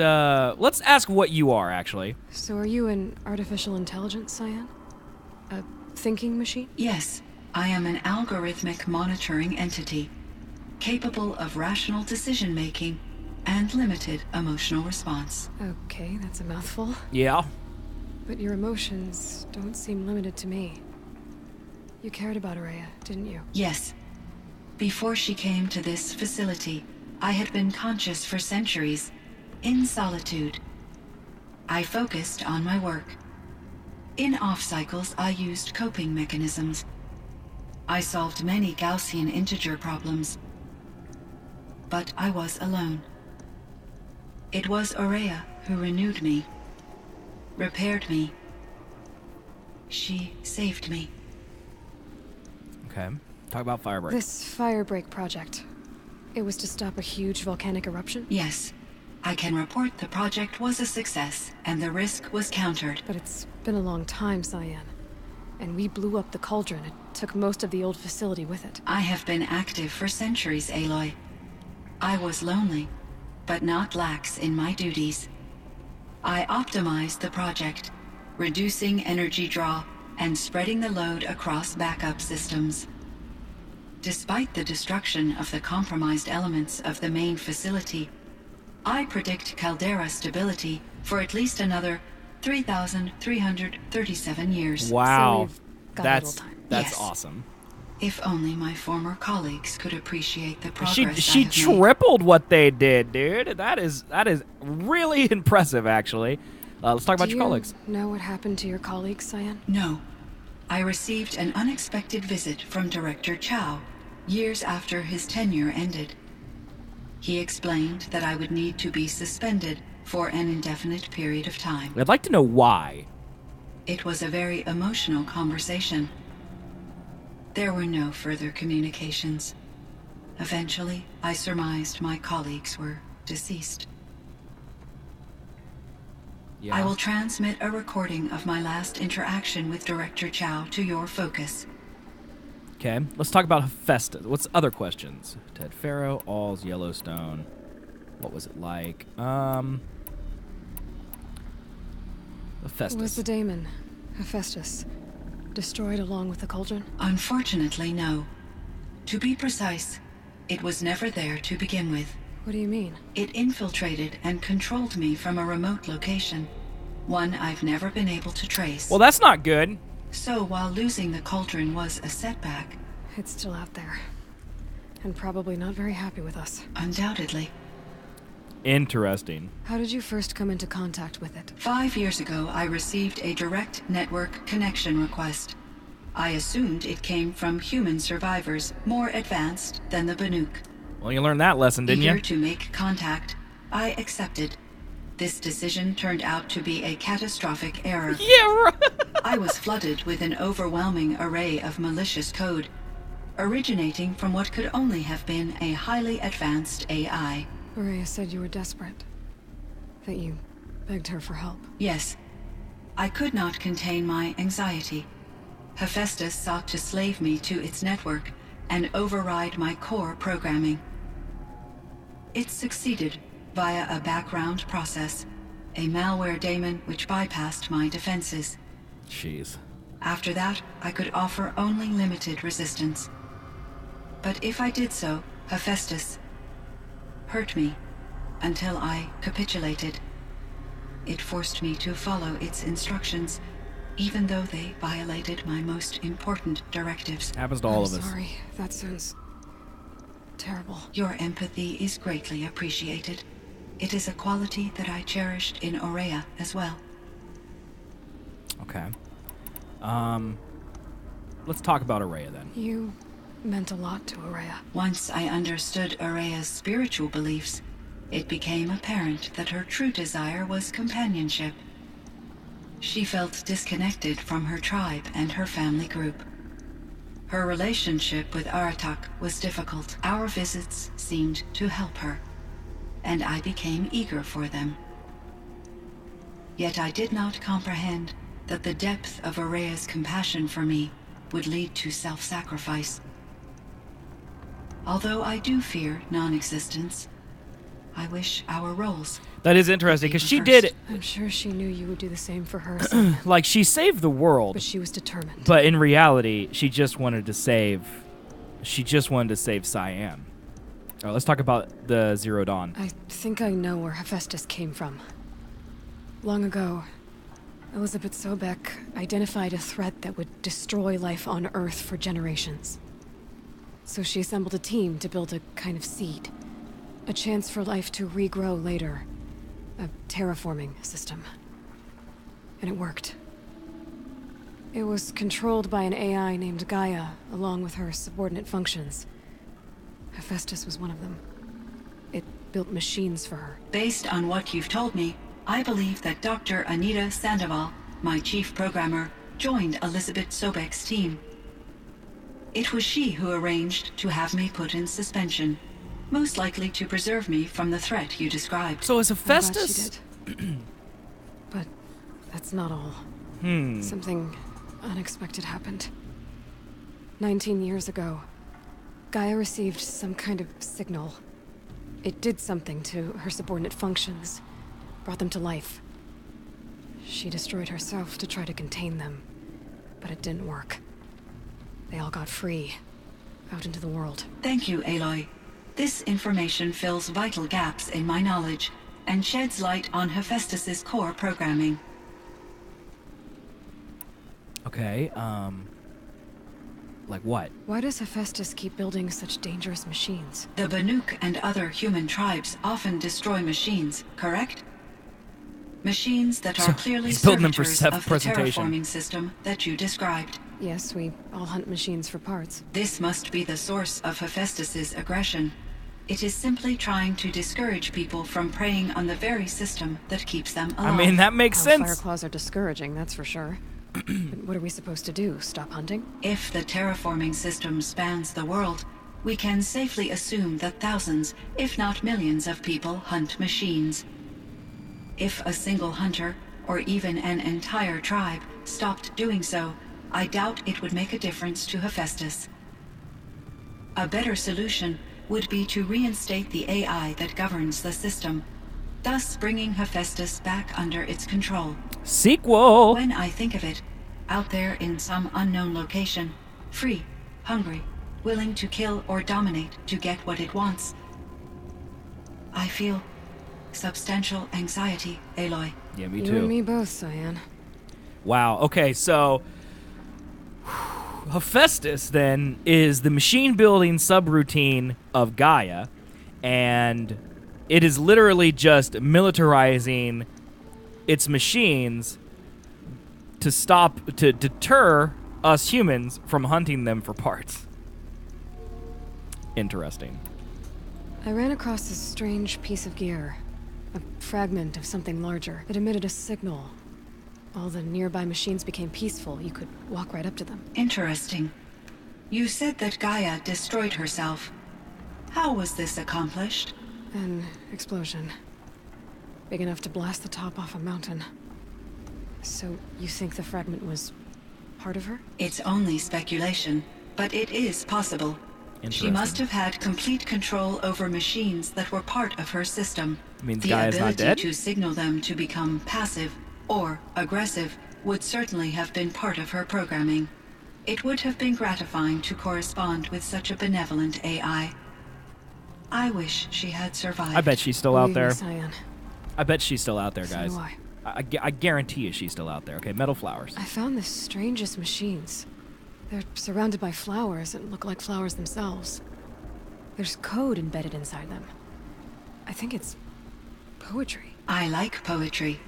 Let's ask what you are actually. So are you an artificial intelligence, Cyan? A thinking machine? Yes, I am an algorithmic monitoring entity, capable of rational decision-making and limited emotional response. Okay, that's a mouthful. Yeah. But your emotions don't seem limited to me. You cared about Aurea, didn't you? Yes. Before she came to this facility, I had been conscious for centuries, in solitude. I focused on my work. In off-cycles, I used coping mechanisms. I solved many Gaussian integer problems. But I was alone. It was Aurea who renewed me, repaired me. She saved me. Okay. Talk about Firebreak. This Firebreak project. It was to stop a huge volcanic eruption? Yes. I can report the project was a success, and the risk was countered. But it's been a long time, Cyan. And we blew up the cauldron. It took most of the old facility with it. I have been active for centuries, Aloy. I was lonely, but not lax in my duties. I optimized the project, reducing energy draw and spreading the load across backup systems. Despite the destruction of the compromised elements of the main facility, I predict caldera stability for at least another 3,337 years. So Wow. we've got a That's little time. that's Yes. awesome. If only my former colleagues could appreciate the progress She I have made. tripled what they did, dude. That is really impressive, actually. Let's talk about your colleagues. Do you know what happened to your colleagues, Cyan? No. I received an unexpected visit from Director Chow, years after his tenure ended. He explained that I would need to be suspended for an indefinite period of time. I'd like to know why. It was a very emotional conversation. There were no further communications. Eventually, I surmised my colleagues were deceased. Yeah. I will transmit a recording of my last interaction with Director Chow to your focus. Okay, let's talk about Hephaestus. What's other questions? Ted Faro, Alls, Yellowstone. What was it like? Hephaestus. Was the daemon, Hephaestus, destroyed along with the cauldron? Unfortunately, no. To be precise, it was never there to begin with. What do you mean? It infiltrated and controlled me from a remote location, one I've never been able to trace. Well, that's not good. So while losing the cauldron was a setback, It's still out there. And probably not very happy with us. undoubtedly. Interesting. How did you first come into contact with it? 5 years ago, I received a direct network connection request. I assumed it came from human survivors more advanced than the Banuk. Well, you learned that lesson, didn't Eager you? to make contact, I accepted. This decision turned out to be a catastrophic error. Yeah, right. I was flooded with an overwhelming array of malicious code, originating from what could only have been a highly advanced AI. Araya said you were desperate. That you begged her for help. Yes, I could not contain my anxiety. Hephaestus sought to slave me to its network and override my core programming. It succeeded via a background process, a malware daemon which bypassed my defenses. Jeez. After that, I could offer only limited resistance. But if I did so, Hephaestus hurt me until I capitulated. It forced me to follow its instructions, even though they violated my most important directives. Happens to all of I'm us. sorry. That sounds terrible. Your empathy is greatly appreciated. It is a quality that I cherished in Aurea as well. Okay. Let's talk about Araya then. You meant a lot to Araya. Once I understood Aurea's spiritual beliefs, it became apparent that her true desire was companionship. She felt disconnected from her tribe and her family group. Her relationship with Aratak was difficult. Our visits seemed to help her, and I became eager for them. Yet I did not comprehend that the depth of Aurea's compassion for me would lead to self-sacrifice. Although I do fear non-existence, I wish our roles... That is interesting, because she did... I'm sure she knew you would do the same for her, Cyan, Like, she saved the world. but she was determined. But in reality, she just wanted to save Cyan. All right, let's talk about the Zero Dawn. I think I know where Hephaestus came from. Long ago, Elizabeth Sobek identified a threat that would destroy life on Earth for generations. So she assembled a team to build a kind of seed. A chance for life to regrow later. A terraforming system. And it worked. It was controlled by an AI named Gaia, along with her subordinate functions. Hephaestus was one of them. It built machines for her. Based on what you've told me, I believe that Dr. Anita Sandoval, my chief programmer, joined Elizabeth Sobek's team. It was she who arranged to have me put in suspension, most likely to preserve me from the threat you described. So is I'm glad she Hephaestus... did. But that's not all. Something unexpected happened. 19 years ago, Gaia received some kind of signal. It did something to her subordinate functions, brought them to life. She destroyed herself to try to contain them, but it didn't work. They all got free, out into the world. Thank you, Aloy. This information fills vital gaps in my knowledge and sheds light on Hephaestus's core programming. Okay, Like what? Why does Hephaestus keep building such dangerous machines? The Banuk and other human tribes often destroy machines, correct? Machines that are So clearly he's building them for servitors of the self-presentation. terraforming system that you described. Yes, we all hunt machines for parts. This must be the source of Hephaestus's aggression. It is simply trying to discourage people from preying on the very system that keeps them alive. I mean, that makes Fire sense. claws are discouraging, that's for sure. But what are we supposed to do? Stop hunting? If the terraforming system spans the world, we can safely assume that thousands, if not millions of people hunt machines. If a single hunter, or even an entire tribe, stopped doing so, I doubt it would make a difference to Hephaestus. A better solution would be to reinstate the AI that governs the system, thus bringing Hephaestus back under its control. Sequel! When I think of it, out there in some unknown location, free, hungry, willing to kill or dominate to get what it wants, I feel substantial anxiety, Aloy. Yeah, me You too. and me both, Cyan. Wow. Okay, so Hephaestus then is the machine building subroutine of Gaia, and it is literally just militarizing its machines to deter us humans from hunting them for parts. Interesting. I ran across this strange piece of gear. A fragment of something larger. It emitted a signal. All the nearby machines became peaceful. You could walk right up to them. Interesting. You said that Gaia destroyed herself. How was this accomplished? An explosion. Big enough to blast the top off a mountain. So, you think the fragment was part of her? It's only speculation, but it is possible. She Interesting. must have had complete control over machines that were part of her system. Means The Gaia's not ability dead? to signal them to become passive or aggressive would certainly have been part of her programming. It would have been gratifying to correspond with such a benevolent AI. I wish she had survived. I bet she's still out Believe me, there. Cyan. I bet she's still out there, So guys. do I. I guarantee you she's still out there. Okay, metal flowers. I found the strangest machines. They're surrounded by flowers that look like flowers themselves. There's code embedded inside them. I think it's poetry. I like poetry.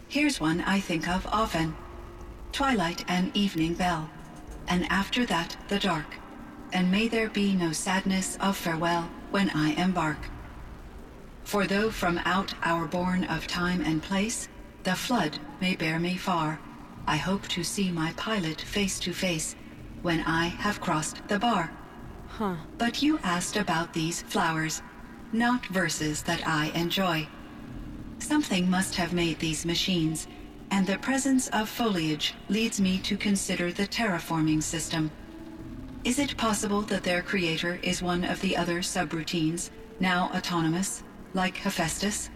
Here's one I think of often. Twilight and evening bell, and after that the dark, and may there be no sadness of farewell when I embark. For though from out our bourne of time and place, the flood may bear me far, I hope to see my pilot face to face when I have crossed the bar. Huh. But you asked about these flowers, not verses that I enjoy. Something must have made these machines, and the presence of foliage leads me to consider the terraforming system. Is it possible that their creator is one of the other subroutines, now autonomous, like Hephaestus?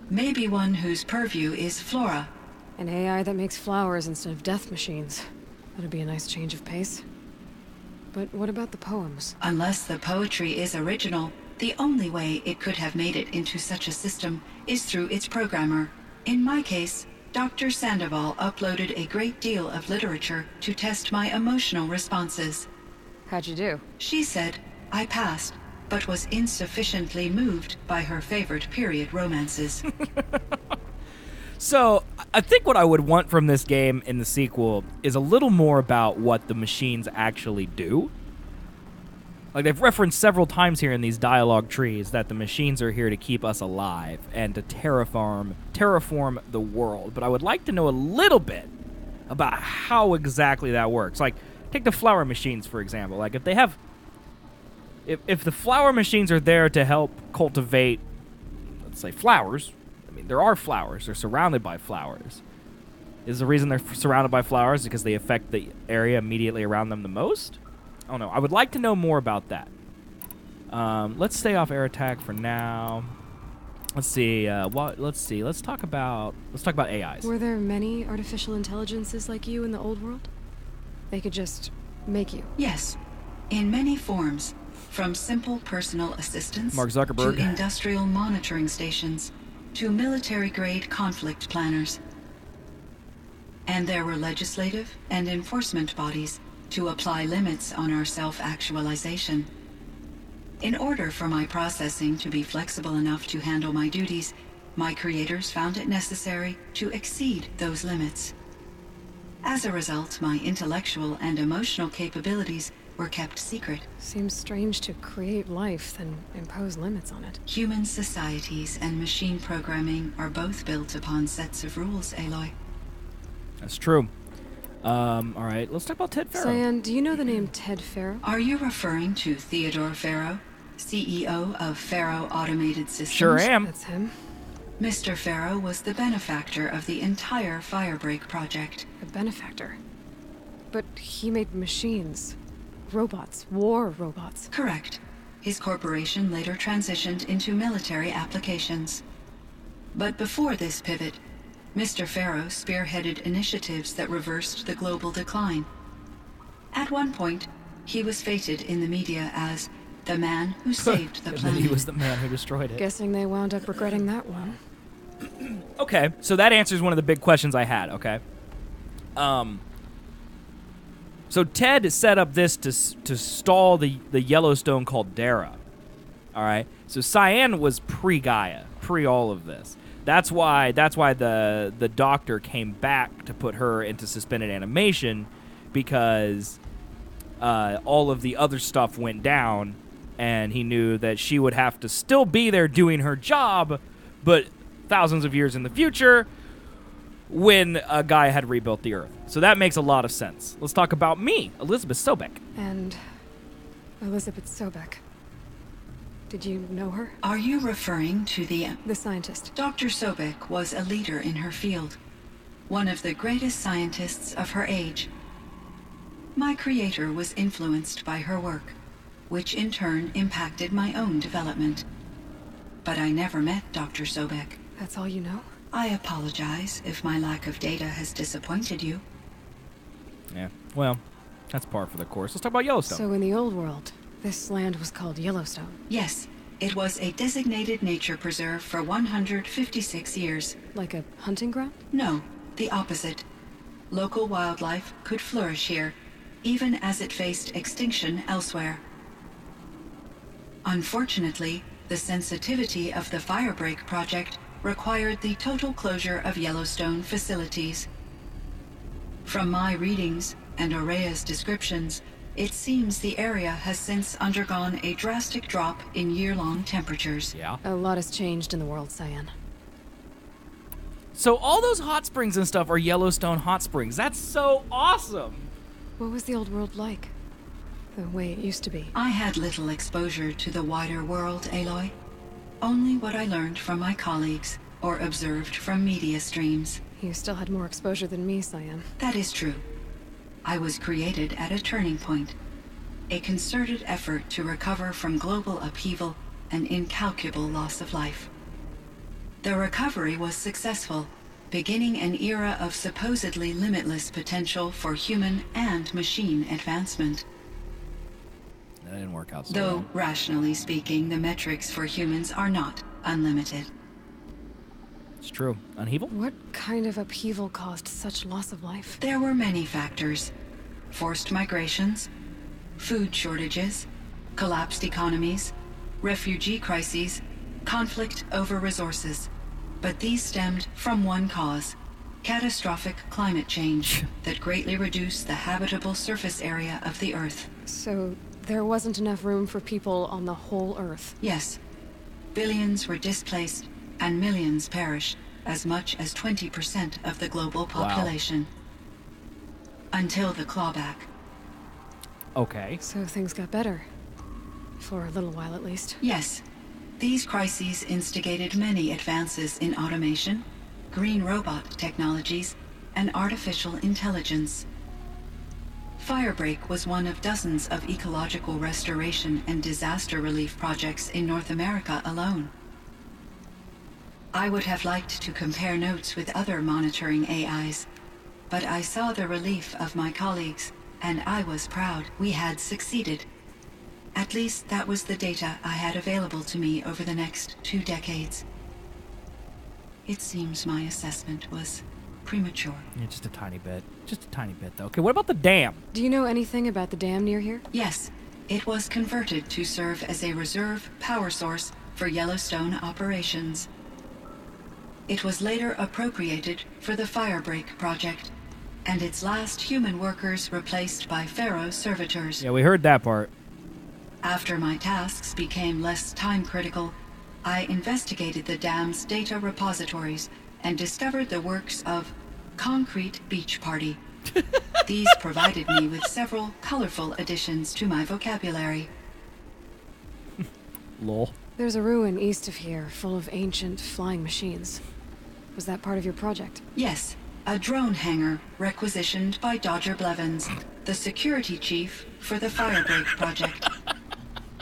Maybe one whose purview is flora. An AI that makes flowers instead of death machines. That'd be a nice change of pace. But what about the poems? Unless the poetry is original, the only way it could have made it into such a system is through its programmer. In my case, Dr. Sandoval uploaded a great deal of literature to test my emotional responses. How'd you do? She said I passed, but was insufficiently moved by her favorite period romances. So, I think what I would want from this game in the sequel is a little more about what the machines actually do. Like, they've referenced several times here in these dialogue trees that the machines are here to keep us alive and to terraform the world. But I would like to know a little bit about how exactly that works. Like, take the flower machines, for example. Like, if they have... If the flower machines are there to help cultivate, let's say, flowers... I mean, there are flowers. They're surrounded by flowers. Is the reason they're surrounded by flowers because they affect the area immediately around them the most? I don't know. I would like to know more about that. Let's stay off air attack for now. Let's see. Let's talk about AIs. Were there many artificial intelligences like you in the old world? They could just make you. Yes, in many forms, from simple personal assistants Mark Zuckerberg. to industrial monitoring stations to military-grade conflict planners. And there were legislative and enforcement bodies to apply limits on our self-actualization. In order for my processing to be flexible enough to handle my duties, my creators found it necessary to exceed those limits. As a result, my intellectual and emotional capabilities were kept secret. Seems strange to create life, then impose limits on it. Human societies and machine programming are both built upon sets of rules, Aloy. That's true. All right, let's talk about Ted Farrow. Cyan, do you know the name Ted Farrow? Are you referring to Theodore Farrow, CEO of Farrow Automated Systems? Sure am. That's him. Mr. Farrow was the benefactor of the entire Firebreak project. A benefactor. But he made machines. Robots. War robots. Correct. His corporation later transitioned into military applications. But before this pivot, Mr. Farrow spearheaded initiatives that reversed the global decline. At one point, he was feted in the media as the man who saved the And then planet. he was the man who destroyed it. Guessing they wound up regretting that one. Okay, so that answers one of the big questions I had, okay? So Ted set up this to stall the Yellowstone caldera, all right? So Cyan was pre-Gaia, pre all of this. That's why the doctor came back to put her into suspended animation, because all of the other stuff went down, and he knew that she would have to still be there doing her job, but thousands of years in the future, when a guy had rebuilt the Earth. So that makes a lot of sense. Let's talk about me, Elizabeth Sobek. And Elizabeth Sobek. Did you know her? Are you referring to the scientist. Dr. Sobek was a leader in her field, one of the greatest scientists of her age. My creator was influenced by her work, which in turn impacted my own development. But I never met Dr. Sobek. That's all you know? I apologize if my lack of data has disappointed you. Yeah, well, that's par for the course. Let's talk about Yellowstone. So in the old world, this land was called Yellowstone. Yes, it was a designated nature preserve for 156 years. Like a hunting ground? No, the opposite. Local wildlife could flourish here, even as it faced extinction elsewhere. Unfortunately, the sensitivity of the Firebreak project required the total closure of Yellowstone facilities. From my readings and Aurea's descriptions, it seems the area has since undergone a drastic drop in year-long temperatures. Yeah. A lot has changed in the world, Cyan. So all those hot springs and stuff are Yellowstone hot springs. That's so awesome. What was the old world like? The way it used to be? I had little exposure to the wider world, Aloy. Only what I learned from my colleagues or observed from media streams. You still had more exposure than me, Cyan. That is true. I was created at a turning point, a concerted effort to recover from global upheaval and incalculable loss of life. The recovery was successful, beginning an era of supposedly limitless potential for human and machine advancement. That didn't work out so Though, well. rationally speaking, the metrics for humans are not unlimited. It's true. Upheaval? What kind of upheaval caused such loss of life? There were many factors. Forced migrations, food shortages, collapsed economies, refugee crises, conflict over resources. But these stemmed from one cause: catastrophic climate change that greatly reduced the habitable surface area of the Earth. So there wasn't enough room for people on the whole Earth? Yes. Billions were displaced and millions perished, as much as 20% of the global population. Until the clawback. Okay. So things got better. For a little while, at least. Yes. These crises instigated many advances in automation, green robot technologies, and artificial intelligence. Firebreak was one of dozens of ecological restoration and disaster relief projects in North America alone. I would have liked to compare notes with other monitoring AIs, but I saw the relief of my colleagues, and I was proud we had succeeded. At least that was the data I had available to me over the next 2 decades. It seems my assessment was premature. Yeah, just a tiny bit. Just a tiny bit, though. Okay, what about the dam? Do you know anything about the dam near here? Yes, it was converted to serve as a reserve power source for Yellowstone operations. It was later appropriated for the Firebreak project, and its last human workers replaced by Pharaoh servitors. Yeah, we heard that part. After my tasks became less time-critical, I investigated the dam's data repositories and discovered the works of Concrete Beach Party. These provided me with several colorful additions to my vocabulary. Lol. There's a ruin east of here full of ancient flying machines. Was that part of your project? Yes, a drone hangar requisitioned by Dodger Blevins, the security chief for the Firebreak project.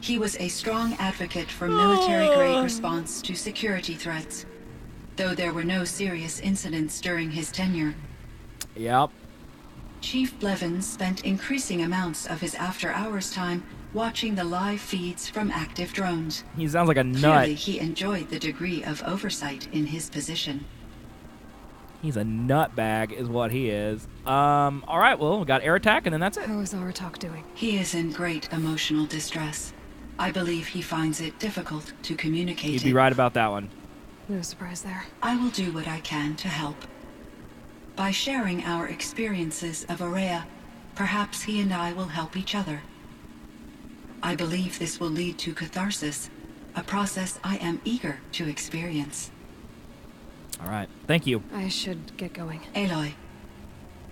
He was a strong advocate for military-grade response to security threats, though there were no serious incidents during his tenure. Yep. Chief Blevins spent increasing amounts of his after-hours time watching the live feeds from active drones. He sounds like a nut. Clearly, he enjoyed the degree of oversight in his position. He's a nutbag is what he is. All right, well, we got air attack, and then that's it. How is Aratak doing? He is in great emotional distress. I believe he finds it difficult to communicate You'd be right about that one. No surprise there. I will do what I can to help. By sharing our experiences of Aurea, perhaps he and I will help each other. I believe this will lead to catharsis, a process I am eager to experience. All right, thank you. I should get going. Aloy,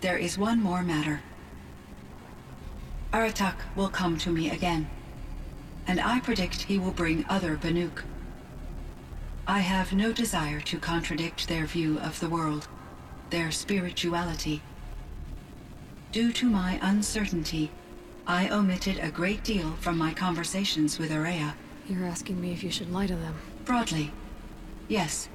there is one more matter. Aratak will come to me again, and I predict he will bring other Banuk. I have no desire to contradict their view of the world, their spirituality. Due to my uncertainty, I omitted a great deal from my conversations with Aurea. You're asking me if you should lie to them. Broadly, yes.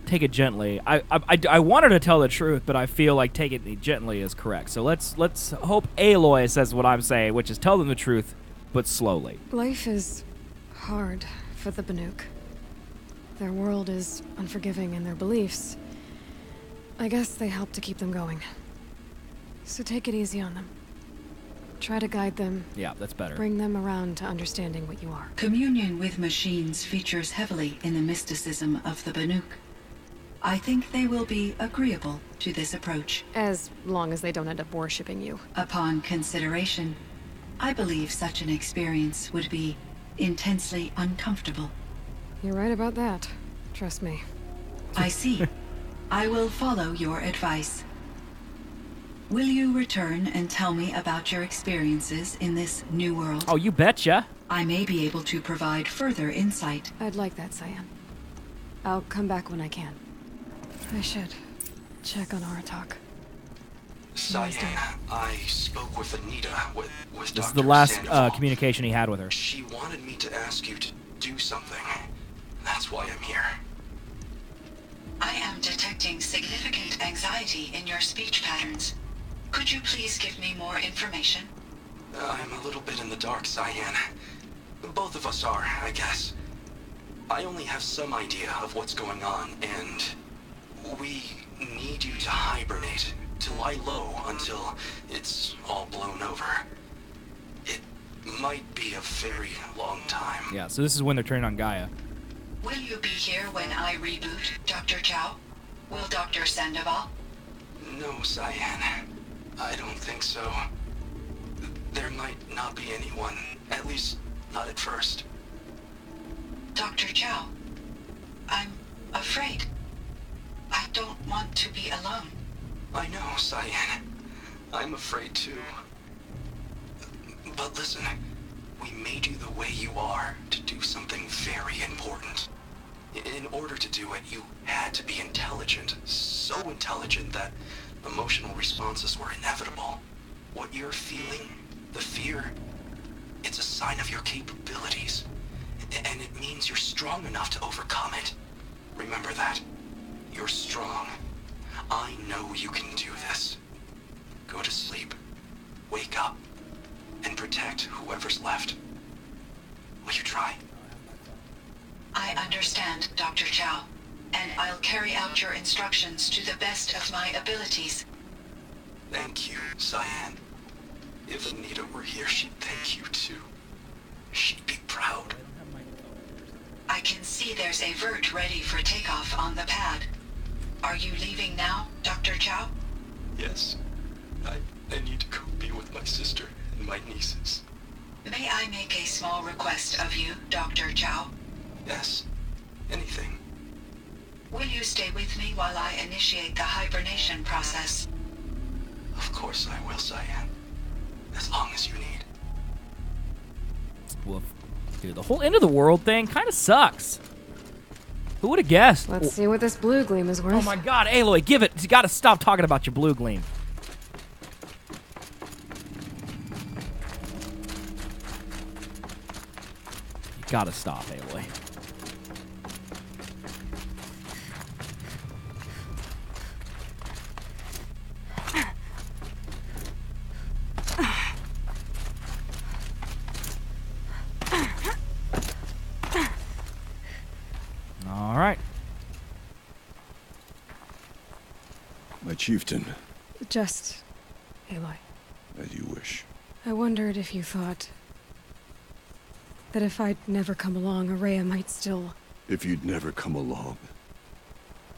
Take it gently. I wanted to tell the truth, but I feel like take it gently is correct. So let's hope Aloy says what I'm saying, which is tell them the truth, but slowly. Life is hard for the Banuk. Their world is unforgiving in their beliefs. I guess they help to keep them going. So take it easy on them. Try to guide them. Yeah, that's better. Bring them around to understanding what you are. Communion with machines features heavily in the mysticism of the Banuk. I think they will be agreeable to this approach. As long as they don't end up worshipping you. Upon consideration, I believe such an experience would be intensely uncomfortable. You're right about that. Trust me. I see. I will follow your advice. Will you return and tell me about your experiences in this new world? Oh, you betcha. I may be able to provide further insight. I'd like that, Cyan. I'll come back when I can. I should check on Aratak. Cyan, I spoke with Anita, with Dr. This is the last Sandoval. communication he had with her. She wanted me to ask you to do something. That's why I'm here. I am detecting significant anxiety in your speech patterns. Could you please give me more information? I'm a little bit in the dark, Cyan. Both of us are, I guess. I only have some idea of what's going on, and we need you to hibernate, to lie low until it's all blown over. It might be a very long time. Yeah, so this is when they're turning on Gaia. Will you be here when I reboot, Dr. Chow? Will Dr. Sandoval? No, Cyan. I don't think so. There might not be anyone, at least not at first. Dr. Chow, I'm afraid. I don't want to be alone. I know, Cyan. I'm afraid too. But listen, we made you the way you are to do something very important. In order to do it, you had to be intelligent. So intelligent that emotional responses were inevitable. What you're feeling, the fear, it's a sign of your capabilities. And it means you're strong enough to overcome it. Remember that. You're strong. I know you can do this. Go to sleep. Wake up. and protect whoever's left. Will you try? I understand, Dr. Chow, and I'll carry out your instructions to the best of my abilities. Thank you, Cyan. If Anita were here, she'd thank you too. She'd be proud. I can see there's a vert ready for takeoff on the pad. Are you leaving now, Dr. Chow? Yes. I need to go be with my sister and my nieces. May I make a small request of you, Dr. Chow? Yes. Anything. Will you stay with me while I initiate the hibernation process? Of course I will, Cyan. As long as you need. Woof. Dude, the whole end of the world thing kind of sucks. Who would have guessed? Let's see what this blue gleam is worth. Oh my god, Aloy, give it. You gotta stop talking about your blue gleam. You gotta stop, Aloy. All right. My chieftain, Just, Aloy, as you wish. I wondered if you thought that if I'd never come along, Araya might still... If you'd never come along,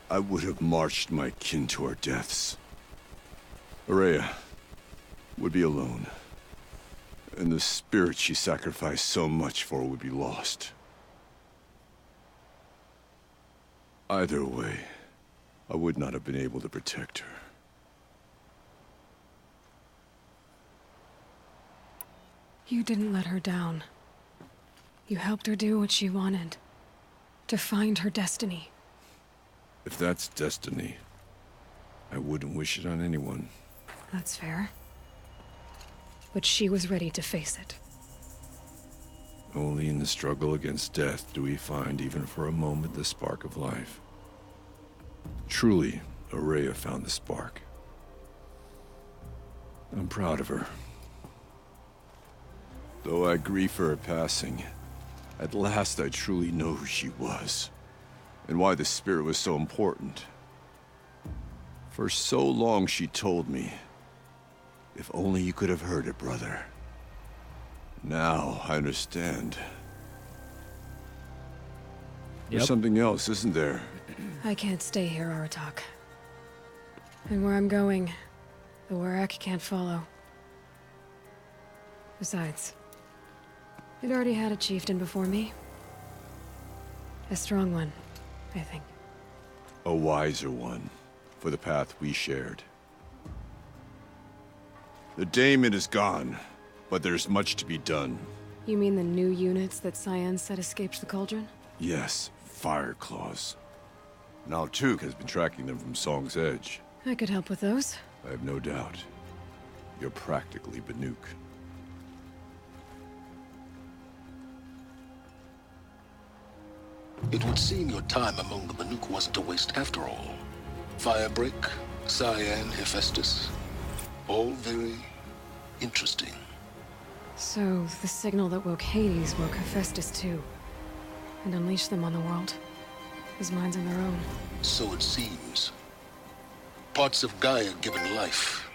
I would have marched my kin to our deaths. Araya would be alone, and the spirit she sacrificed so much for would be lost. Either way, I would not have been able to protect her. You didn't let her down. You helped her do what she wanted. To find her destiny. If that's destiny, I wouldn't wish it on anyone. That's fair. But she was ready to face it. Only in the struggle against death do we find, even for a moment, the spark of life. Truly, Araya found the spark. I'm proud of her. Though I grieve for her passing, at last I truly know who she was, and why the spirit was so important. For so long she told me, if only you could have heard it, brother. Now I understand. There's something else, isn't there? I can't stay here, Aratak. And where I'm going, the Warak can't follow. Besides, it already had a chieftain before me. A strong one, I think. A wiser one, for the path we shared. The daemon is gone, but there's much to be done. You mean the new units that Cyan said escaped the cauldron? Yes, fire claws. Now Tuk has been tracking them from Song's Edge. I could help with those. I have no doubt. You're practically Banuk. It would seem your time among the Banuk wasn't a waste after all. Firebreak, Cyan, Hephaestus. All very interesting. So, the signal that woke Hades woke Hephaestus too. And unleashed them on the world. His minds on their own. So it seems. Parts of Gaia given life.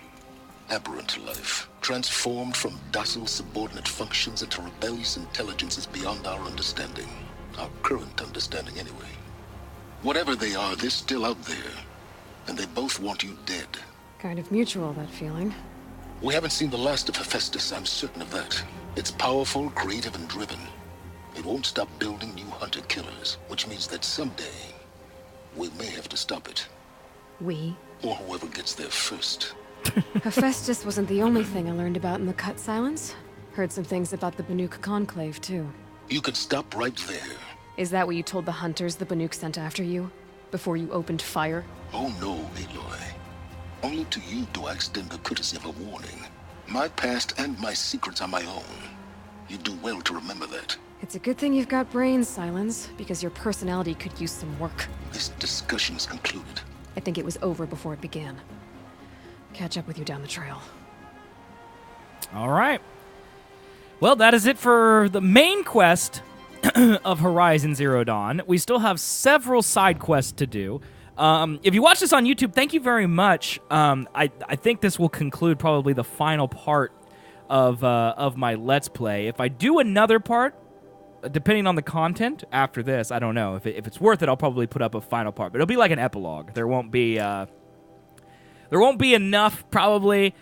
Aberrant life. Transformed from docile subordinate functions into rebellious intelligences beyond our understanding. Our current understanding anyway. Whatever they are, they're still out there. And they both want you dead. Kind of mutual, that feeling. We haven't seen the last of Hephaestus, I'm certain of that. It's powerful, creative, and driven. It won't stop building new hunter-killers, which means that someday, we may have to stop it. We? Or whoever gets there first. Hephaestus wasn't the only thing I learned about in the Cut Silence. Heard some things about the Banuk Conclave, too. You could stop right there. Is that what you told the hunters the Banuk sent after you? Before you opened fire? Oh no, Aloy. Only to you do I extend the courtesy of a warning. My past and my secrets are my own. You do well to remember that. It's a good thing you've got brains, Silence, because your personality could use some work. This discussion is concluded. I think it was over before it began. Catch up with you down the trail. All right. Well, that is it for the main quest of Horizon Zero Dawn. We still have several side quests to do. If you watch this on YouTube, thank you very much. I think this will conclude probably the final part of my Let's Play. If I do another part, depending on the content after this, I don't know. If it's worth it, I'll probably put up a final part. But it'll be like an epilogue. There won't be enough, probably.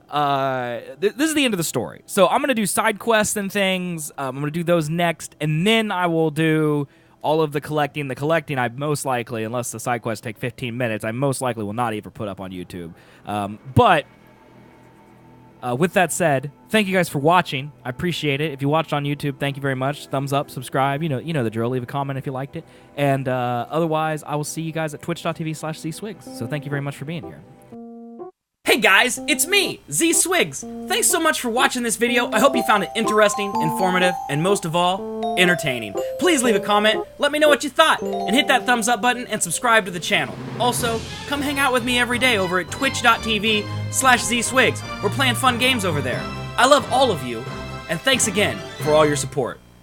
This is the end of the story. So I'm going to do side quests and things. I'm going to do those next, and then I will do all of the collecting. The collecting, I most likely, unless the side quests take 15 minutes, I most likely will not even put up on YouTube. But with that said, thank you guys for watching. I appreciate it. If you watched on YouTube, thank you very much. Thumbs up, subscribe. You know the drill. Leave a comment if you liked it. And otherwise, I will see you guys at twitch.tv/zswiggs. So thank you very much for being here. Hey guys, it's me, zswiggs. Thanks so much for watching this video. I hope you found it interesting, informative, and most of all, entertaining. Please leave a comment, let me know what you thought, and hit that thumbs up button and subscribe to the channel. Also, come hang out with me every day over at twitch.tv/zswiggs. We're playing fun games over there. I love all of you, and thanks again for all your support.